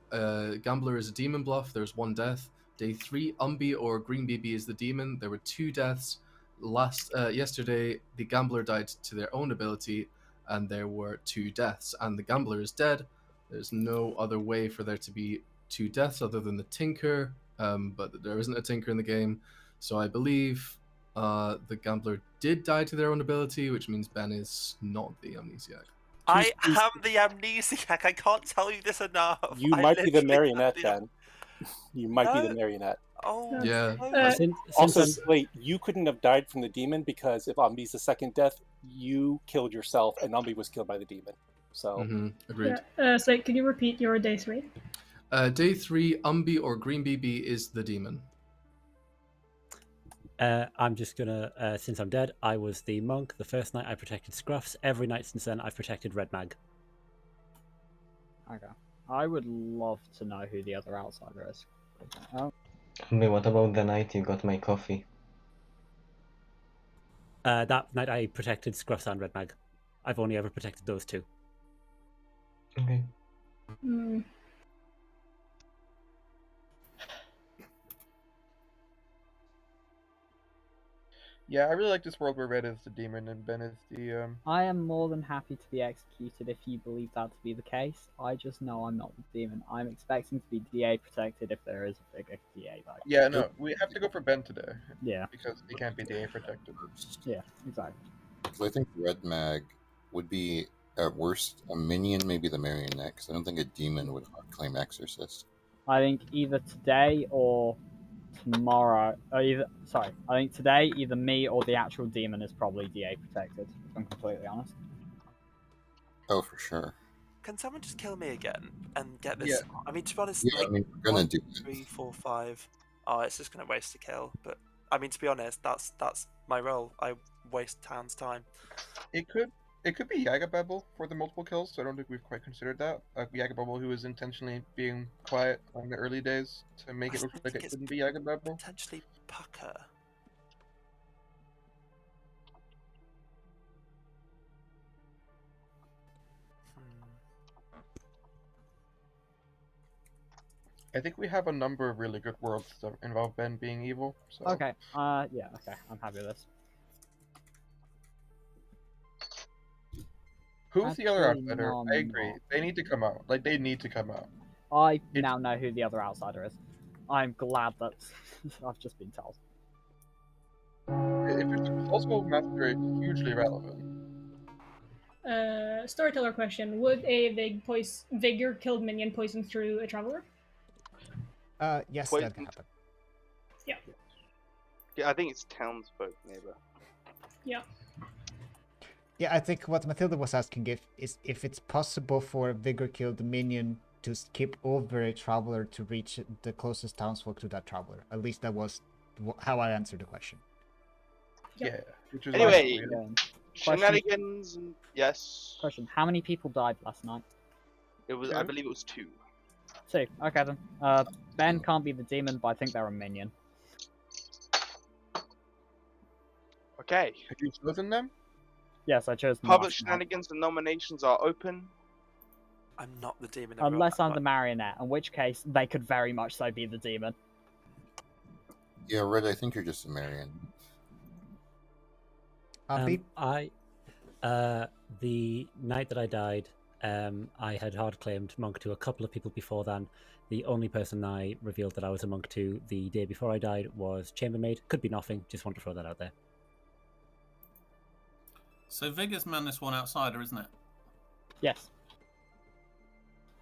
gambler is a demon bluff. There's 1 death. Day 3, Umbi or Green BB is the demon. There were 2 deaths. Yesterday, the gambler died to their own ability, and there were 2 deaths. And the gambler is dead. There's no other way for there to be 2 deaths other than the Tinker, but there isn't a Tinker in the game. So I believe the gambler did die to their own ability, which means Ben is not the amnesiac. I am the amnesiac. I can't tell you this enough. You might be the marionette, Ben. You might be the marionette. Oh, yeah. Also, wait, you couldn't have died from the demon because if Umbi's the second death, you killed yourself, and Umbi was killed by the demon. So, agreed. So, can you repeat your day 3? Day 3, Umbi or Green BB is the demon. I'm just gonna, since I'm dead, I was the monk. The first night I protected Scruffs. Every night since then, I've protected Red Mag. Okay. I would love to know who the other outsider is. What about the night you got my coffee? That night I protected Scruffs and Red Mag. I've only ever protected those 2. Okay. Yeah, I really like this world where Red is the demon and Ben is the I am more than happy to be executed if you believe that to be the case. I just know I'm not the demon. I'm expecting to be DA protected if there is a bigger DA value. Yeah, no, we have to go for Ben today. Yeah. Because he can't be DA protected. Yeah, exactly. So I think Red Mag would be, at worst, a minion, maybe the marionette, because I don't think a demon would claim Exorcist. I think either today or tomorrow. I think today either me or the actual demon is probably DA protected. If I'm completely honest. Oh, for sure. Can someone just kill me again and get this? Yeah. I mean, to be honest, Yeah, like I mean, we're gonna 1, do 3, 4, 5. Oh, it's just gonna waste a kill. But I mean, to be honest, that's my role. I waste town's time. It could be Yagabebble for the multiple kills, so I don't think we've quite considered that. Yagabebble who is intentionally being quiet on the early days to make it look like it couldn't be Yagabebble. Potentially Pucker. I think we have a number of really good worlds that involve Ben being evil. So. Okay. Yeah. Okay. I'm happy with this. Who's the other Actually, outsider? no, I I'm agree. not. They need to come out. Like, they need to come out. I now know who the other outsider is. I'm glad that I've just been told. If it's a plausible master, it's hugely relevant. Storyteller question: would a vigor killed minion poison through a traveler? Yes, Poison- that can happen. Yeah. Yeah, I think it's townsfolk neighbor. Yeah. Yeah, I think what Matilda was asking if it's possible for a vigor killed minion to skip over a traveler to reach the closest townsfolk to that traveler. At least that was how I answered the question. Yeah. Which is Anyway, Question. shenanigans and yes. Question: how many people died last night? It was. I believe it was 2. 2. Okay then. Ben can't be the demon, but I think they're a minion. Okay. Have you chosen them? Yes, I chose them Public last night. shenanigans and nominations are open. I'm not the demon. Unless I'm the marionette, in which case they could very much so be the demon. Yeah, Red, I think you're just a Marion. The night that I died, I had hard claimed monk to a couple of people before then. The only person I revealed that I was a monk to the day before I died was chambermaid. Could be nothing. Just want to throw that out there. So Vigor's Madness one outsider, isn't it? Yes.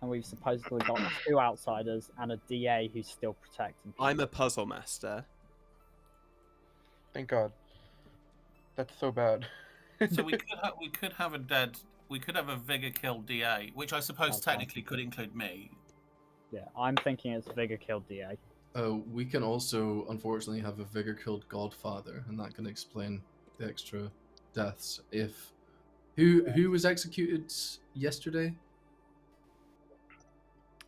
And we've supposedly got 2 outsiders and a DA who's still protecting people. I'm a puzzle master. Thank God. That's so bad. So we could have a Vigor kill DA, which I suppose technically could include me. Yeah, I'm thinking it's Vigor killed DA. We can also, unfortunately, have a Vigor killed Godfather, and that can explain the extra deaths. Who was executed yesterday?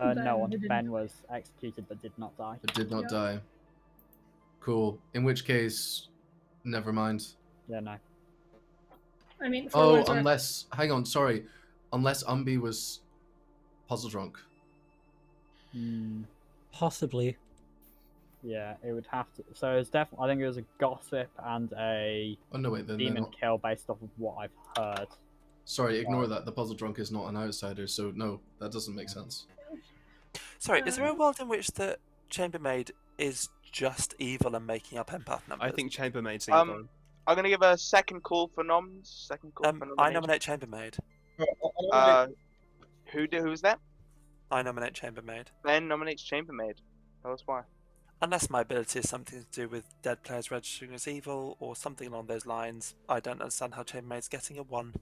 No one. Ben was executed but did not die. It did not die. Cool. In which case, never mind. Yeah, no. I mean, unless unless Umbi was puzzle drunk. Possibly. Yeah, it would have to. So it's definitely. I think it was a gossip and a demon kill based off of what I've heard. Sorry, ignore that. The puzzle drunk is not an outsider, so no, that doesn't make sense. Sorry, is there a world in which the chambermaid is just evil and making up empath numbers? I think chambermaid's evil. I'm gonna give a second call for noms. Second call for I nominations. nominate chambermaid. Who's that? I nominate chambermaid. Ben nominates chambermaid. Tell us why. Unless my ability is something to do with dead players registering as evil or something along those lines, I don't understand how chambermaid's getting a 1.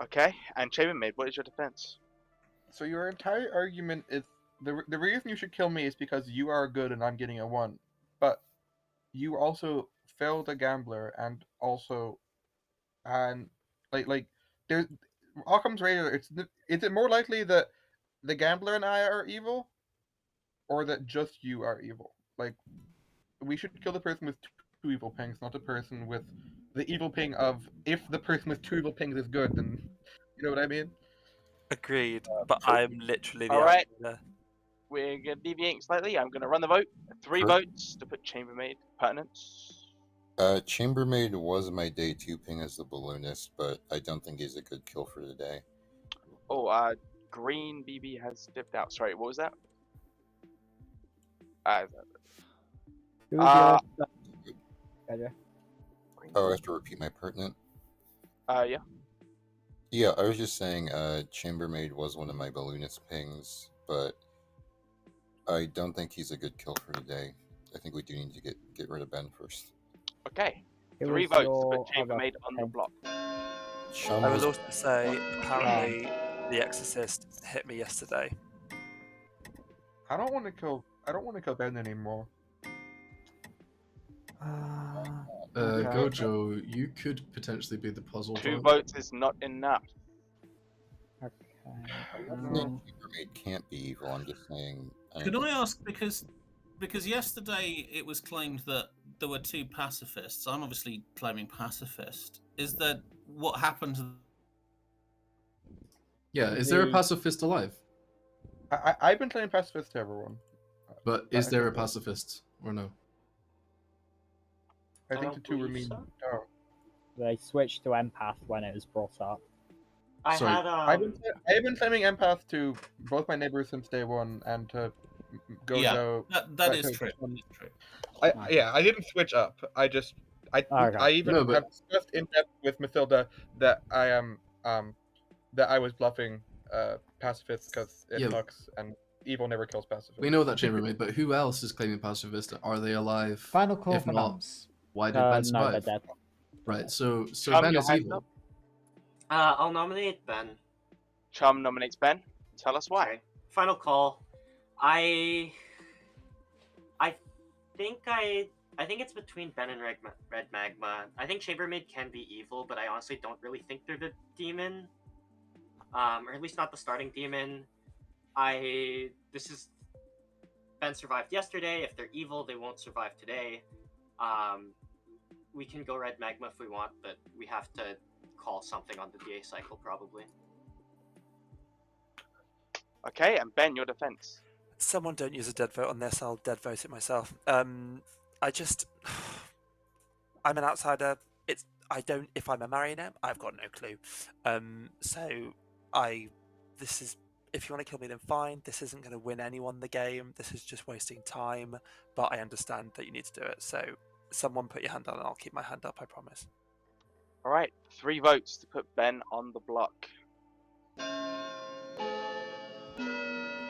Okay, and chambermaid, what is your defense? So your entire argument is the reason you should kill me is because you are good and I'm getting a 1, but you also failed a gambler and like there's Occam's razor. Is it more likely that the gambler and I are evil, or that just you are evil? Like, we should kill the person with 2 evil pings, not the person with the evil ping of if the person with 2 evil pings is good, then you know what I mean. Agreed, but I'm literally the Alright. outsider. We're gonna deviate slightly. I'm gonna run the vote. 3 votes to put chambermaid pertinence. Chambermaid was my day 2 ping as the balloonist, but I don't think he's a good kill for today. Oh, green BB has dipped out. Sorry, what was that? Oh, I have to repeat my pertinent? Yeah. Yeah, I was just saying, Chambermaid was one of my balloonist pings, but I don't think he's a good kill for today. I think we do need to get rid of Ben first. Okay. Who 3 was votes to your put Chambermaid on the ping? block. Chum I will was also say, apparently, the Exorcist hit me yesterday. I don't want to kill Ben anymore. Okay. Gojo, you could potentially be the puzzle 2 vote. votes is not enough. I'm not saying Chambermaid can't be evil. I'm just saying. Could I ask, because yesterday it was claimed that there were 2 pacifists. I'm obviously claiming pacifist. Is that what happened? Yeah, is there a pacifist alive? I've been playing pacifist to everyone. But is there a pacifist or no? I think the 2 remain. Oh. They switched to empath when it was brought up. I Sorry. had I've been claiming empath to both my neighbors since day 1 and to Gojo. Yeah, that is true. That is true. I didn't switch up. I even have discussed in depth with Mathilda that I am that I was bluffing pacifists because it sucks and evil never kills pacifists. We know that, Chambermaid, but who else is claiming pacifist? Are they alive? Final call if for not, noms. why did Ben No, survive? they're dead. Right, so Chum, Ben your is hands evil. up. I'll nominate Ben. Chum nominates Ben. Tell us why. Okay. Final call. I think it's between Ben and Red Magma. I think Chambermaid can be evil, but I honestly don't really think they're the demon. Or at least not the starting demon. Ben survived yesterday. If they're evil, they won't survive today. We can go Red Magma if we want, but we have to call something on the DA cycle probably. Okay, and Ben, your defense. Someone don't use a dead vote on this. I'll dead vote it myself. I'm an outsider. If I'm a marionette, I've got no clue. If you want to kill me, then fine. This isn't going to win anyone the game. This is just wasting time. But I understand that you need to do it. So someone put your hand down, and I'll keep my hand up. I promise. All right, 3 votes to put Ben on the block.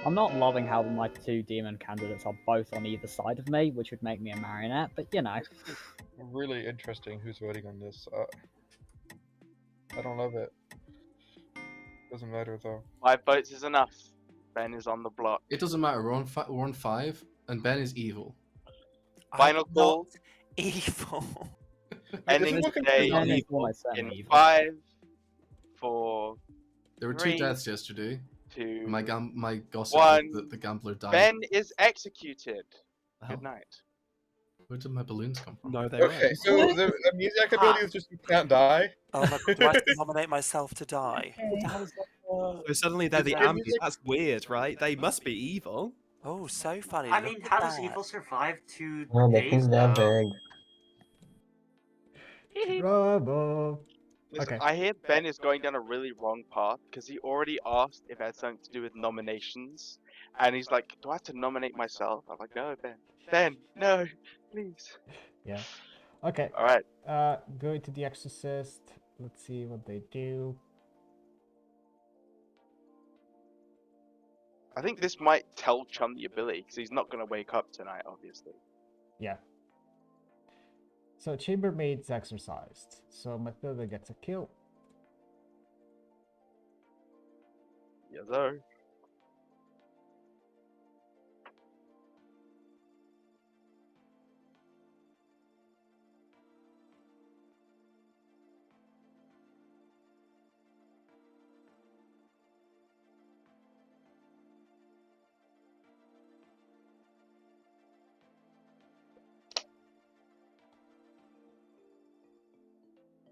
I'm not loving how my 2 demon candidates are both on either side of me, which would make me a marionette, but you know. Really interesting who's voting on this. I don't love it. Doesn't matter though. 5 votes is enough. Ben is on the block. It doesn't matter. We're on 5, and Ben is evil. Final call. Evil. Ending today Ben is evil almost in certainly evil. 5, 4. There were 3, 2 deaths yesterday. 2. My gossip 1. that the gambler died. Ben is executed. Oh. Good night. Where did my balloons come from? No, they Okay, so the amnesiac ability is just you can't die. Oh my god, do I have to nominate myself to die? So suddenly they're the ambies. That's weird, right? They must be evil. Oh, so funny. I Look mean, at how does that. evil survive 2 No, they days? think they're big. Bravo. Listen, Okay. I hear Ben is going down a really wrong path because he already asked if it had something to do with nominations. And he's like, do I have to nominate myself? I'm like, no, Ben. Ben, no, please. Yeah. Okay. All right. Going to the Exorcist. Let's see what they do. I think this might tell Chum the ability because he's not going to wake up tonight, obviously. Yeah. So Chambermaid's exercised. So Mathilda gets a kill. Yes, sir.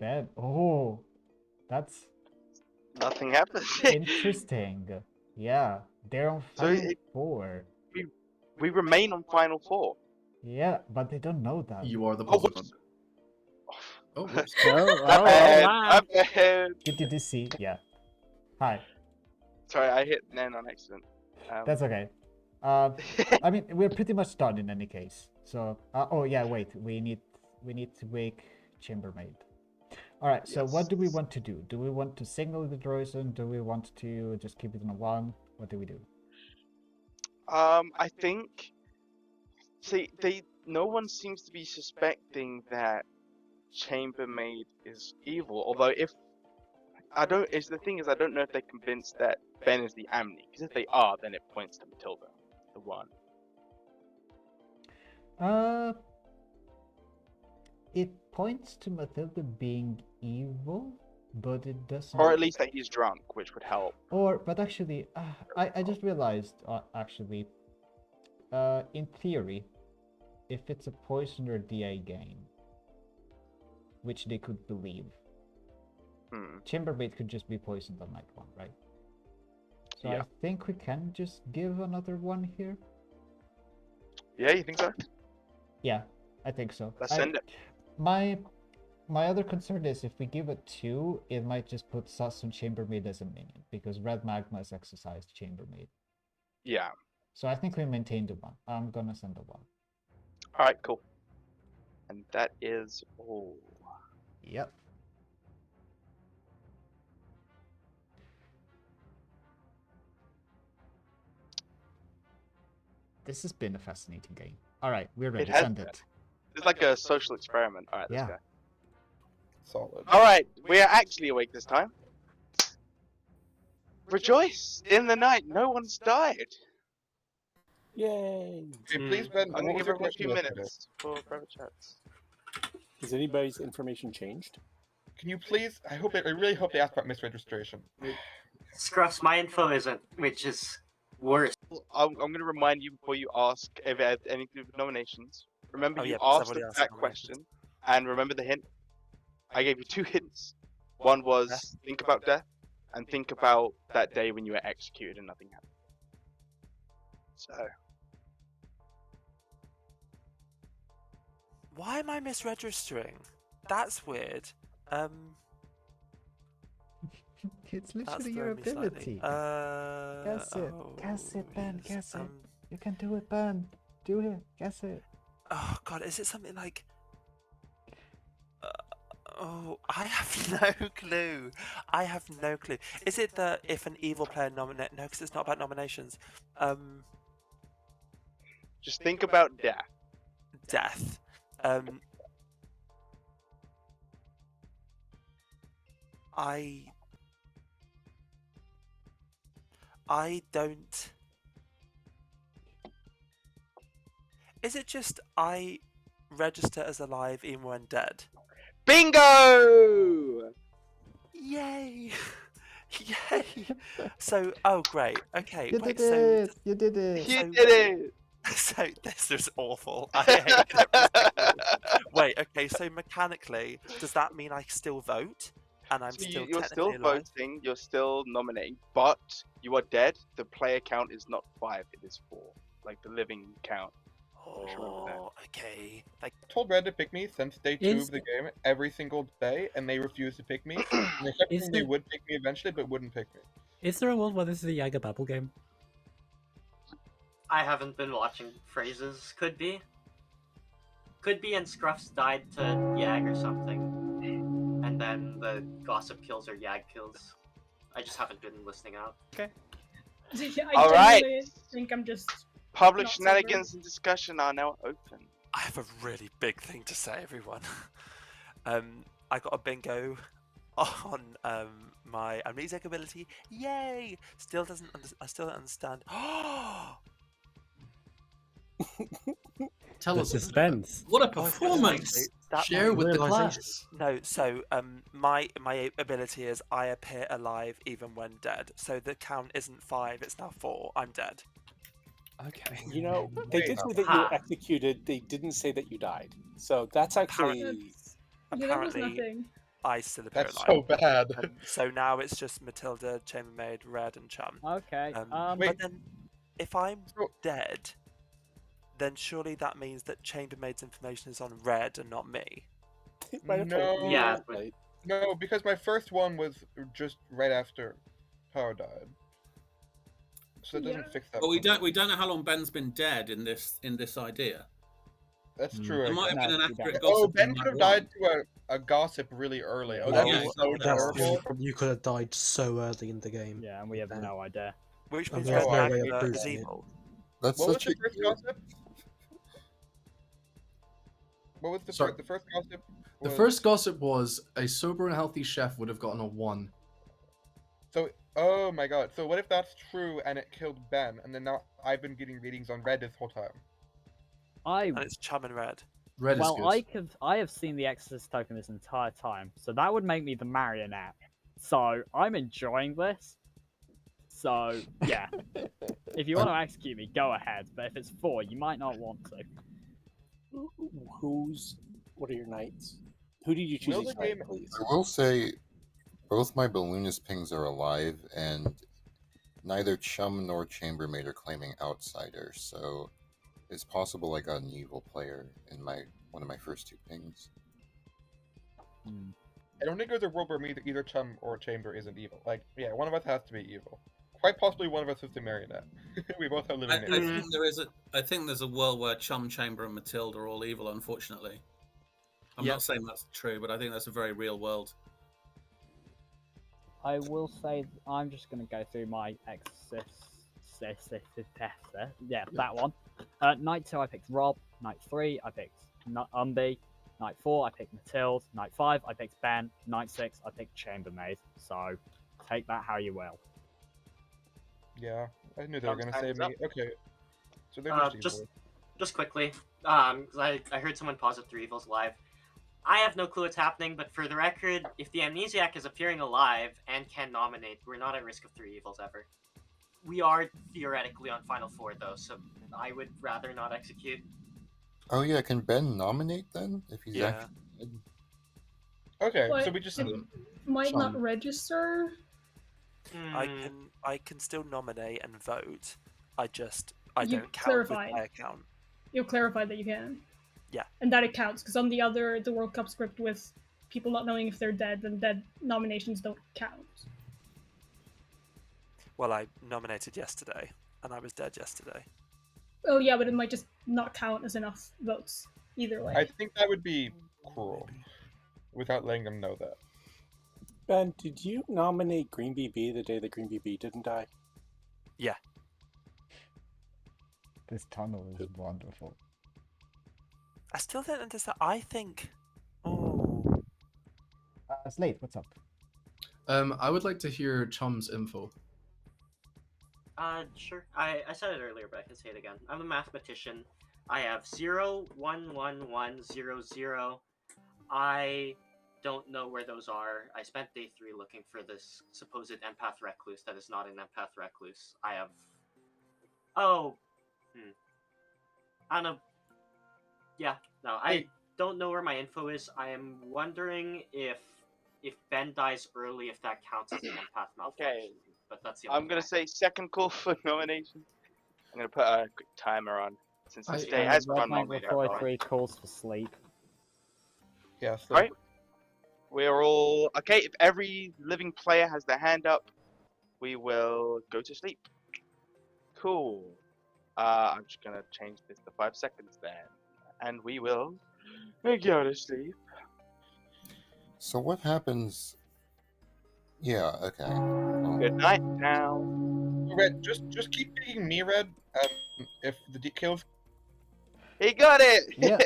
Ben. Oh, that's Nothing happens. interesting. Yeah, they're on So final it- 4. We remain on Final 4. Yeah, but they don't know that. You are the Oh, puzzle. whoops. Oh, whoops. My bad, my bad. Good to see. Yeah. Hi. Sorry, I hit Nen on accident. That's okay. I mean, we're pretty much done in any case. So, oh yeah, wait. We need to wake Chambermaid. All right. So what do we want to do? Do we want to signal the Droisen? Do we want to just keep it in a 1? What do we do? I think. See, no one seems to be suspecting that Chambermaid is evil. Although, if I don't, is the thing is, I don't know if they're convinced that Ben is the Amni. Because if they are, then it points to Matilda, the one. It points to Matilda being evil, but it doesn't. Or at least that he's drunk, which would help. But actually, I just realized, actually, in theory, if it's a poison or DA game, which they could believe, Chambermaid could just be poisoned on night 1, right? So Yeah. I think we can just give another 1 here. Yeah, you think so? Yeah, I think so. Let's send it. My other concern is if we give it 2, it might just put Sus on Chambermaid as a minion, because Red Magma has exercised Chambermaid. Yeah. So I think we maintain the 1. I'm gonna send a 1. Alright, cool. And that is all. Yep. This has been a fascinating game. Alright, we're ready. Send it. It's like a social experiment. Alright, let's go. Solid. Alright, we are actually awake this time. Rejoice! In the night, no one's died. Yay! Hey, please, Ben, I'm gonna what give was your everyone a question few yesterday? minutes for private chats. Has anybody's information changed? Can you please? I really hope they ask about misregistration. Scruffs, my info isn't, which is worse. I'm going to remind you before you ask if it had anything to do with nominations. Remember, Oh, you yeah, because I've asked already that asked nominations. question, and remember the hint. I gave you 2 hints. One was think about death, and think about that day when you were executed and nothing happened. So, Why am I misregistering? That's weird. It's That's literally your throwing me slightly. ability. Guess it. Guess it, Ben. yes, Guess it. You can do it, Ben. Do it. Guess it. Oh god, is it something like? Oh, I have no clue. I have no clue. Is it that if an evil player nominate? No, because it's not about nominations. just think about death. Death. I don't. Is it just I register as alive even when dead? Bingo! Yay! Yay! So, oh great. Okay, You wait. did So, it. You did it. You did it! so this is awful. I hate it. Wait. Okay. So mechanically, does that mean I still vote? And I'm So still you're still technically alive? voting, you're still nominating, but you are dead. The player count is not 5, it is 4. Like the living count. Just remember that. Oh, okay. Like, Told Red to pick me since day 2 Is- of the game every single day, and they refused to pick me. And they kept Is saying they it- would pick me eventually, but wouldn't pick me. Is there a world where this is a Yaga Babel game? I haven't been watching phrases. Could be. Could be, and Scruffs died to Yag or something. And then the gossip kills or Yag kills. I just haven't been listening out. Okay. Yeah, I Alright. genuinely think I'm just Public not shenanigans and discussion are now open. I have a really big thing to say, everyone. I got a bingo on my amnesiac ability. Yay! I still don't understand. Tell The us. suspense. What a Oh, performance! that Share might- with the Realisation. class. No, so my ability is I appear alive even when dead. So the count isn't 5, it's now 4. I'm dead. Okay. You know, they did say that you Ha. were executed. They didn't say that you died. So that's actually. Yeah, there was Apparently, nothing. I still appear That's alive. so bad. So now it's just Matilda, Chambermaid, Red, and Chum. Okay. But Wait. then, if I'm So- dead, then surely that means that Chambermaid's information is on Red and not me. Might have No. told me Yeah, that, but- right? No, because my first one was just right after Power died. So it doesn't Yeah. fix that. But we problem. don't know how long Ben's been dead in this idea. That's true. It might have been an No, accurate Oh, gossip. Ben in could night have died one. to a gossip really early. Oh, Yeah, that yeah, was so That's the terrible. only problem. You could have died so early in the game. Yeah, and we have no idea. Which And means we Red have no way of Magma is proving it. evil. That's What was such the a first cute. gossip? What was the Sorry. the first gossip? The Was... first gossip was a sober and healthy chef would have gotten a 1. So, oh my god. So what if that's true and it killed Ben, and then now I've been getting readings on Red this whole time? And it's Chum and Red. Red is good. I have seen the Exorcist token this entire time, so that would make me the marionette. So I'm enjoying this. So yeah, if you want to execute me, go ahead. But if it's 4, you might not want to. What are your knights? Who did you choose each night, please? I will say, both my balloonist pings are alive, and neither Chum nor Chambermaid are claiming outsider, so it's possible I got an evil player in one of my first 2 pings. I don't think there's a world where either Chum or Chamber isn't evil. Like, yeah, one of us has to be evil. Quite possibly one of us is the marionette. We both have living names. I think there's a world where Chum, Chamber, and Matilda are all evil. Unfortunately, I'm not saying that's true, but I think that's a very real world. I will say I'm just going to go through my Exorcist. Yeah, that one. Night 2, I picked Rob. Night 3, I picked Umby. Night 4, I picked Matilda. Night 5, I picked Ben. Night 6, I picked Chambermaid. So take that how you will. Yeah, I knew they were gonna say Time's me. up. Okay, so they're Just quickly, because I heard someone posit 3 evils live. I have no clue what's happening, but for the record, if the amnesiac is appearing alive and can nominate, we're not at risk of 3 evils ever. We are theoretically on Final 4 though, so I would rather not execute. Oh yeah, can Ben nominate then if he's Yeah. actually dead? Okay, But so we just it might not register. I can still nominate and vote. I You don't count clarify. with my account. You'll clarify that you can. Yeah. And that it counts, because on the World Cup script with people not knowing if they're dead, then dead nominations don't count. Well, I nominated yesterday, and I was dead yesterday. Oh yeah, but it might just not count as enough votes either way. I think that would be cruel, without letting them know that. Ben, did you nominate Green BB the day that Green BB didn't die? Yeah. This tunnel is wonderful. I still don't understand. I think. Slate, what's up? I would like to hear Chum's info. Sure. I said it earlier, but I can say it again. I'm a mathematician. I have 0, 1, 1, 1, 0, 0. I don't know where those are. I spent day 3 looking for this supposed empath recluse that is not an empath recluse. I have... Oh. I don't know. Yeah, no, I don't know where my info is. I am wondering if Ben dies early, if that counts as an empath malfunction. Okay. But that's the I'm gonna say second call for nomination. I'm gonna put a quick timer on since this day has Red gone Knight long. before 3 calls for sleep. Yeah. So... Right. We're all okay. If every living player has their hand up, we will go to sleep. Cool. I'm just gonna change this to 5 seconds then, and we will go to sleep. So what happens? Yeah. Okay. Good night now. Red, just keep picking me, Red. If the kills. He got it. Yeah.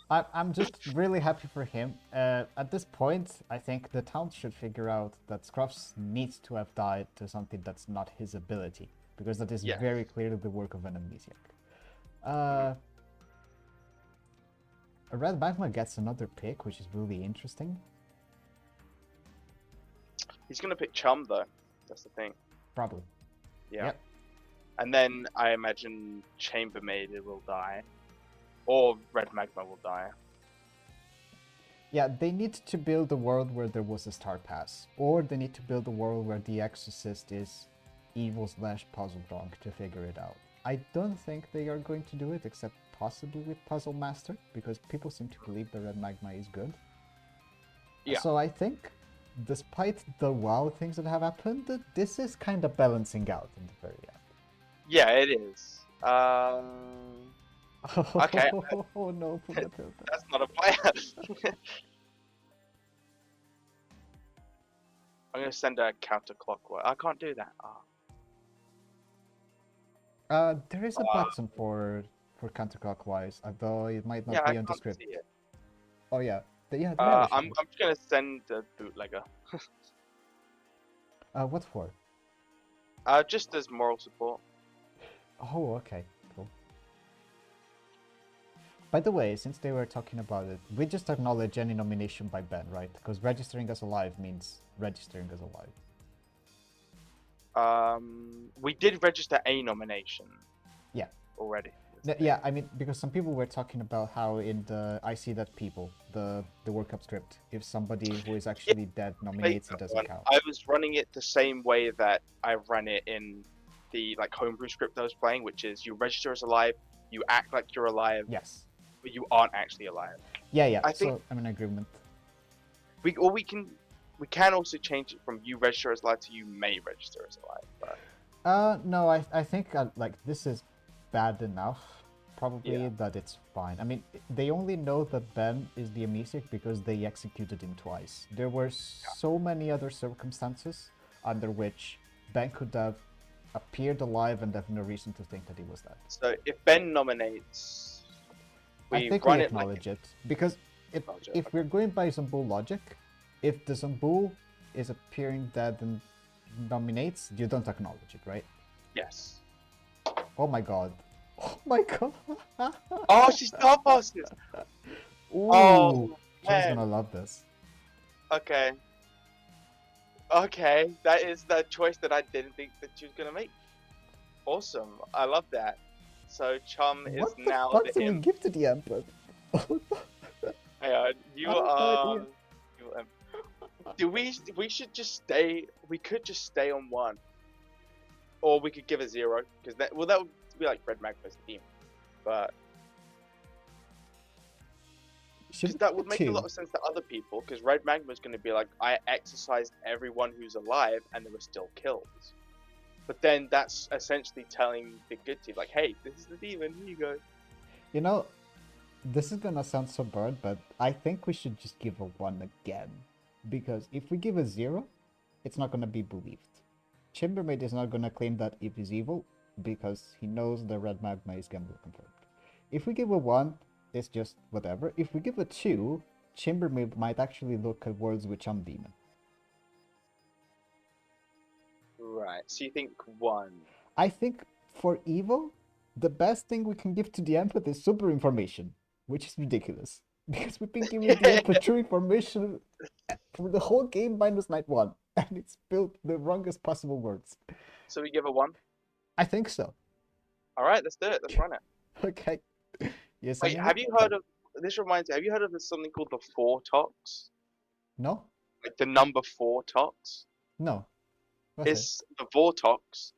I'm just really happy for him. At this point, I think the town should figure out that Scruffs needs to have died to something that's not his ability, because that is very clearly the work of an amnesiac. Red Magma gets another pick, which is really interesting. He's gonna pick Chum though. That's the thing. Probably. Yeah. Yep. And then I imagine Chambermaid will die, or Red Magma will die. Yeah, they need to build a world where there was a star pass, or they need to build a world where the Exorcist is evil/puzzle drunk to figure it out. I don't think they are going to do it, except possibly with Puzzle Master, because people seem to believe the Red Magma is good. Yeah. So I think, despite the wow things that have happened, this is kind of balancing out in the very end. Yeah, it is. Okay. Oh no, That's not a player. I'm gonna send a counterclockwise. I can't do that. There is a button for counterclockwise, although it might not Yeah, I be on the can't script. see it. Oh yeah, yeah. There is. I'm just gonna send a bootlegger. What for? Just as moral support. Oh, okay, cool. By the way, since they were talking about it, we just acknowledge any nomination by Ben, right? Because registering as alive means registering as alive. We did register a nomination. Yeah. Already. Yeah, I mean, because some people were talking about how in the I See That People, the World Cup script, if somebody who is actually dead nominates, it doesn't count. I was running it the same way that I ran it in the homebrew script I was playing, which is you register as alive, you act like you're alive. Yes. But you aren't actually alive. Yeah. I think so I'm in agreement. we can also change it from you register as alive to you may register as alive. But... No, I think like this is bad enough. Probably that it's fine. I mean, they only know that Ben is the amnesiac because they executed him twice. There were so many other circumstances under which Ben could have appeared alive and have no reason to think that he was dead. So if Ben nominates, I think we acknowledge it because if we're going by Zambul logic, if the Zambul is appearing dead and nominates, you don't acknowledge it, right? Yes. Oh my god. Oh my god. Oh, she's star passes. Ooh, Oh, she's man. gonna love this. Okay. Okay, that is the choice that I didn't think that she was gonna make. Awesome, I love that. So Chum is What the now fuck the did we imp. give to the Emperor? Hang on, you I have no are. idea. Do we should just stay? We could just stay on 1, or we could give a 0 because that would be like Red Magma's team, but. Because that would make a lot of sense to other people, because Red Magma's going to be like, I exercised everyone who's alive, and there were still kills. But then that's essentially telling the good team, like, hey, this is the demon, here you go. You know, this is gonna sound so bad, but I think we should just give a 1 again. Because if we give a 0, it's not gonna be believed. Chambermaid is not gonna claim that Eve is evil, because he knows the Red Magma is Gambler confirmed. If we give a 1, it's just whatever. If we give a 2, Chambermaid might actually look at worlds with Chum Demon. Right, so you think 1. I think for evil, the best thing we can give to the Empath is super information, which is ridiculous. Because we've been giving the Empath true information for the whole game minus night 1, and it's built the wrongest possible words. So we give a 1? I think so. Alright, let's do it, let's run it. Okay. Yes. Wait, have you heard of, this reminds me, have you heard of something called the 4 tox? No? Like the number 4 tox? No. What's It's the Vortox.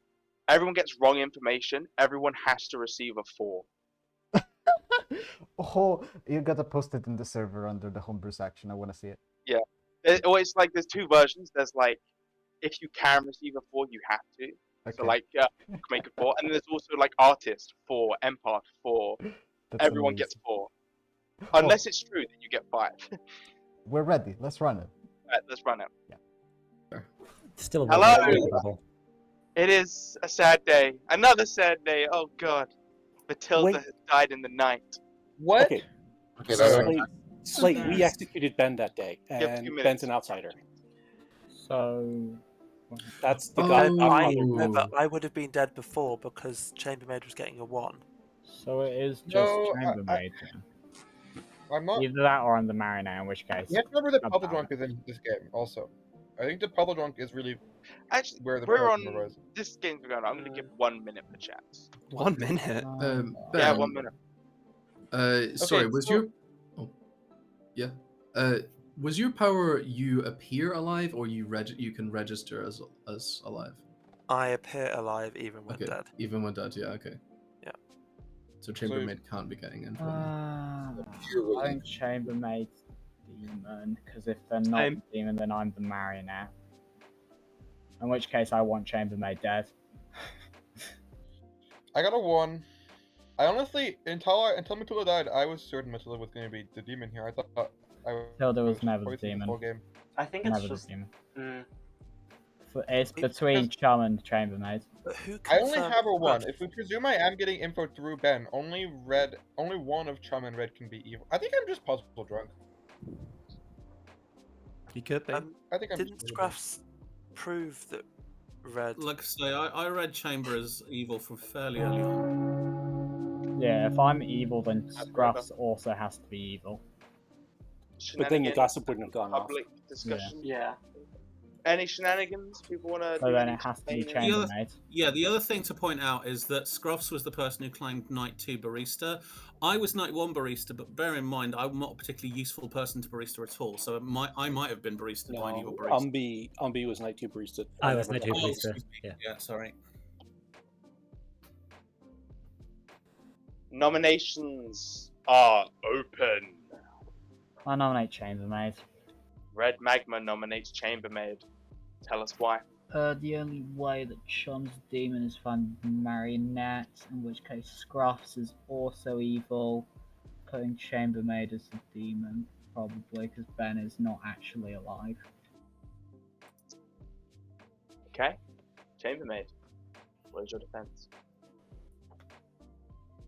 Everyone gets wrong information. Everyone has to receive a 4. Oh, you gotta post it in the server under the homebrew section. I wanna see it. Yeah. It's like there's 2 versions. There's like, if you can receive a 4, you have to. Okay. So like, make a 4. And then there's also like artist 4, empath 4. That's Everyone amazing. gets 4. Unless it's true that you get 5. We're ready. Let's run it. Right, let's run it. Still a Hello! It is a sad day. Another sad day. Oh god. Matilda Wait. has died in the night. What? Okay. Okay, that's Slate, we executed Ben that day, You have and 2 Ben's minutes. an outsider. So That's the Oh. guy. No, but I would have been dead before because Chambermaid was getting a 1. So it is just No, Chambermaid then. I'm not. Either that or I'm the Mariner, in which case. You have to remember the not Pubble bad. Drunk is in this game also. I think the Pubble Drunk is really Actually, where the we're problem on arises. this game's going on. I'm gonna give 1 minute per chance. 1 minute. Yeah, Ben, 1 minute. Sorry, Okay, was so- your... Oh, yeah. Was your power you appear alive or you can register as alive? I appear alive even when Okay, dead. even when dead, yeah, okay. Yeah. So Chambermaid can't be getting in from I think Chambermaid's demon, because if they're not Same. the demon, then I'm the Mariner. In which case, I want Chambermaid dead. I got a 1. I honestly, until Matilda died, I was certain Matilda was going to be the demon here. I thought Matilda was never the poisoned demon. whole game. I think it's Never just. the demon. Mm, It's between Chum and Chambermaid. But who I only confirmed have a one. Scruff? If we presume I am getting info through Ben, only one of Chum and Red can be evil. I think I'm just puzzle drunk. You could be. I think I'm Didn't just Scruffs prove that Red? Like I say, I read Chamber as evil from fairly early on. Yeah, if I'm evil, then Scruffs also has to be evil. But then the gossip wouldn't have gone off. Public discussion. Yeah. Any shenanigans people want to? So then it has to be Chambermaid. The other thing to point out is that Scruffs was the person who claimed Night 2 Barista. I was Night 1 Barista, but bear in mind, I'm not a particularly useful person to Barista at all, so I might have been Barista by an evil Barista. Umbi was Night 2 Barista. I was Night 2 Oh, Barista. excuse me. Yeah. Sorry. Nominations are open. I nominate Chambermaid. Red Magma nominates Chambermaid. Tell us why. The only way that Chum's demon is found Marionette, in which case Scruffs is also evil. Putting Chambermaid as the demon, probably, because Ben is not actually alive. Okay, Chambermaid. What is your defense?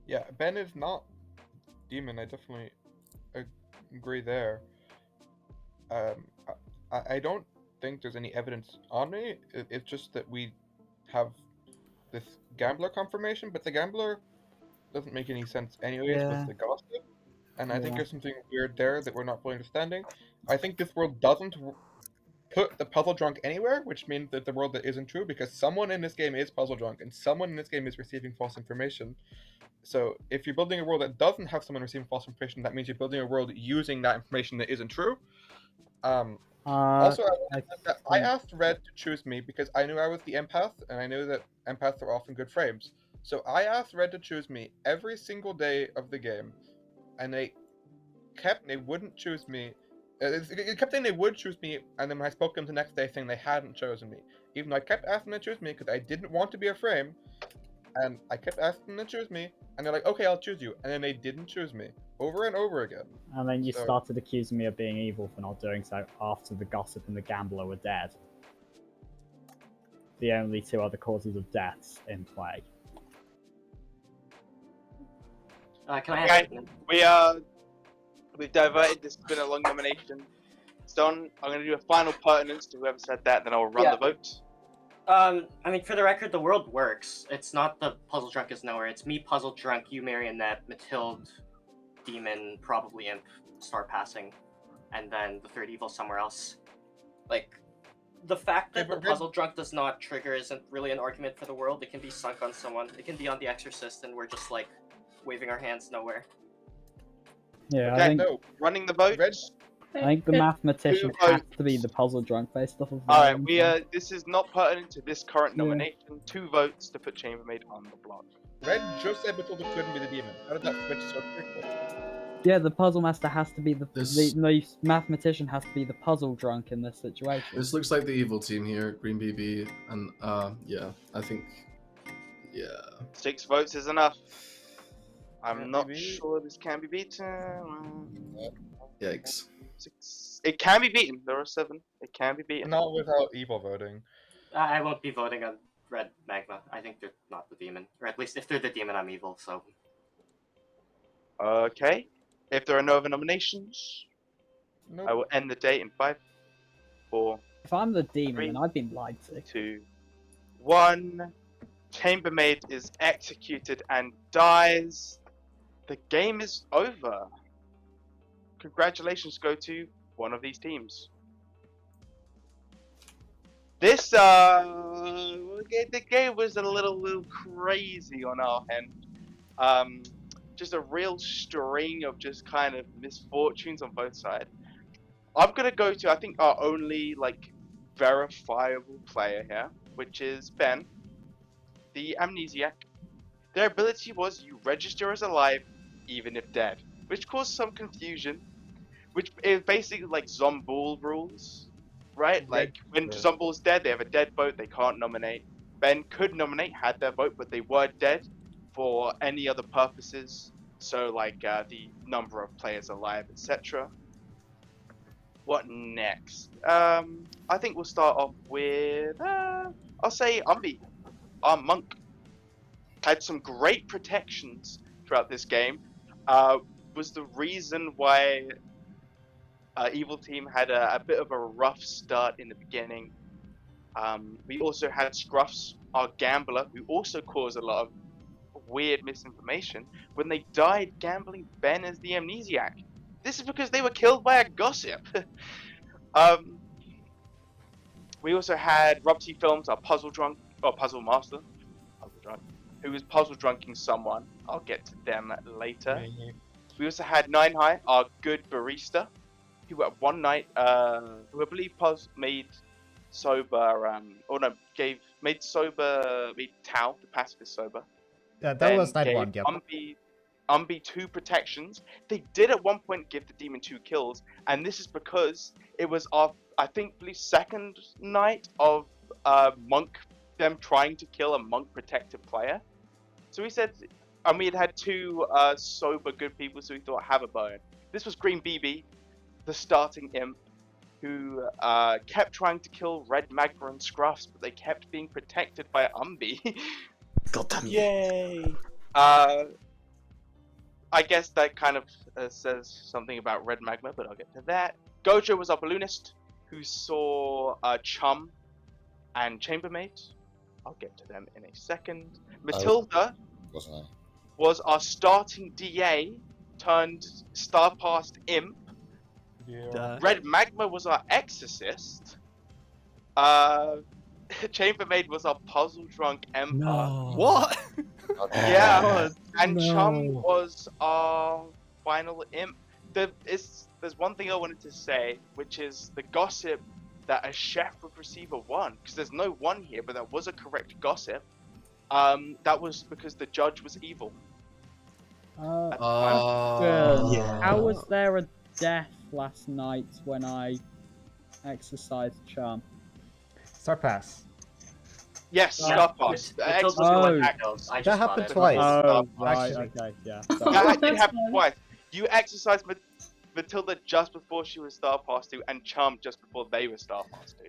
Yeah, Ben is not demon. I definitely agree there. I don't think there's any evidence on me. It's just that we have this gambler confirmation, but the gambler doesn't make any sense anyways with the gossip. And I think there's something weird there that we're not fully understanding. I think this world doesn't put the puzzle drunk anywhere, which means that the world that isn't true, because someone in this game is puzzle drunk, and someone in this game is receiving false information. So if you're building a world that doesn't have someone receiving false information, that means you're building a world using that information that isn't true. Also, I asked Red to choose me because I knew I was the empath, and I knew that empaths are often good frames. So I asked Red to choose me every single day of the game, and they wouldn't choose me. It kept saying they would choose me, and then when I spoke to them the next day saying they hadn't chosen me. Even though I kept asking them to choose me because I didn't want to be a frame, and I kept asking them to choose me, and they're like, okay, I'll choose you. And then they didn't choose me. Over and over again. And then you So- started accusing me of being evil for not doing so after the gossip and the gambler were dead. The only two other causes of deaths in play. Can I have Okay, we've diverted. This has been a long nomination. It's done. I'm going to do a final pertinence to whoever said that, then I'll run the vote. I mean, for the record, the world works. It's not the puzzle drunk is nowhere. It's me, puzzle drunk, you, Marionette, Matilde, demon, probably imp, star passing, and then the third evil somewhere else. Like, the fact that the puzzle drunk does not trigger isn't really an argument for the world. It can be sunk on someone. It can be on the Exorcist, and we're just like waving our hands nowhere. Yeah, Okay, I think, running the vote. I think the mathematician Who has to be the puzzle drunk based off of. Alright, this is not pertinent to this current nomination. 2 votes to put Chambermaid on the block. Red just said Matilda couldn't be the demon. How did that switch so quickly? Yeah, the puzzle master has to be the mathematician has to be the puzzle drunk in this situation. This looks like the evil team here, Green BB, and yeah, I think, yeah. 6 votes is enough. I'm not sure this can be beaten. Yikes. 6. It can be beaten. There are 7. It can be beaten. Not without evil voting. I won't be voting on Red Magma. I think they're not the demon. Or at least if they're the demon, I'm evil, so. Okay. If there are no other nominations, I will end the date in 5, 4, If I'm the demon, 3, then I've been lied to. 2, 1. Chambermaid is executed and dies. The game is over. Congratulations go to one of these teams. This the game was a little crazy on our end. Just a real string of just kind of misfortunes on both sides. I'm gonna go to I think our only like verifiable player here, which is Ben, the amnesiac. Their ability was you register as alive even if dead, which caused some confusion. Which is basically like Zombool rules, right? Like when Zombool's dead, they have a dead vote, they can't nominate. Ben could nominate, had their vote, but they were dead. for any other purposes. So like the number of players alive, etc. What next? I think we'll start off with I'll say Umbi, our monk, had some great protections throughout this game. Was the reason why Evil Team had a bit of a rough start in the beginning. We also had Scruffs, our gambler, who also caused a lot of weird misinformation when they died gambling Ben as the amnesiac. This is because they were killed by a gossip. We also had Rob T Films, our puzzle drunk, or puzzle master, puzzle drunk, who was puzzle drunking someone. I'll get to them later. We also had Nine High, our good barista, who at one night, who I believe made sober, made Tao, the pacifist, sober. Yeah, that Then was night gave one, yep. Umbi 2 protections. They did at one point give the demon 2 kills, and this is because it was our, I believe, second night of monk, them trying to kill a monk protected player. So we said, and we had 2 sober good people, so we thought have a bone. This was Green BB, the starting imp, who kept trying to kill Red Magma and Scruffs, but they kept being protected by Umbi. God damn you. Yay! I guess that kind of says something about Red Magma, but I'll get to that. Gojo was our balloonist, who saw Chum and Chambermaid. I'll get to them in a second. Matilda Wasn't I? was our starting DA turned Star Past Imp. Yeah. Red Magma was our exorcist. Chambermaid was our puzzle drunk Emperor. No. What? Yeah, and no. Chum was our final imp. There's one thing I wanted to say, which is the gossip that a chef would receive a 1, because there's no 1 here, but that was a correct gossip. That was because the judge was evil. Yeah. Yeah. How was there a death last night when I exercised Charm? Star Pass. Yes, Star Pass. Matilda's Oh. one that kills. I That just happened thought it. twice. Oh, right, actually. okay, yeah. That did happen twice. You exercised Matilda just before she was Star Pass 2, and Charm just before they were Star Pass 2.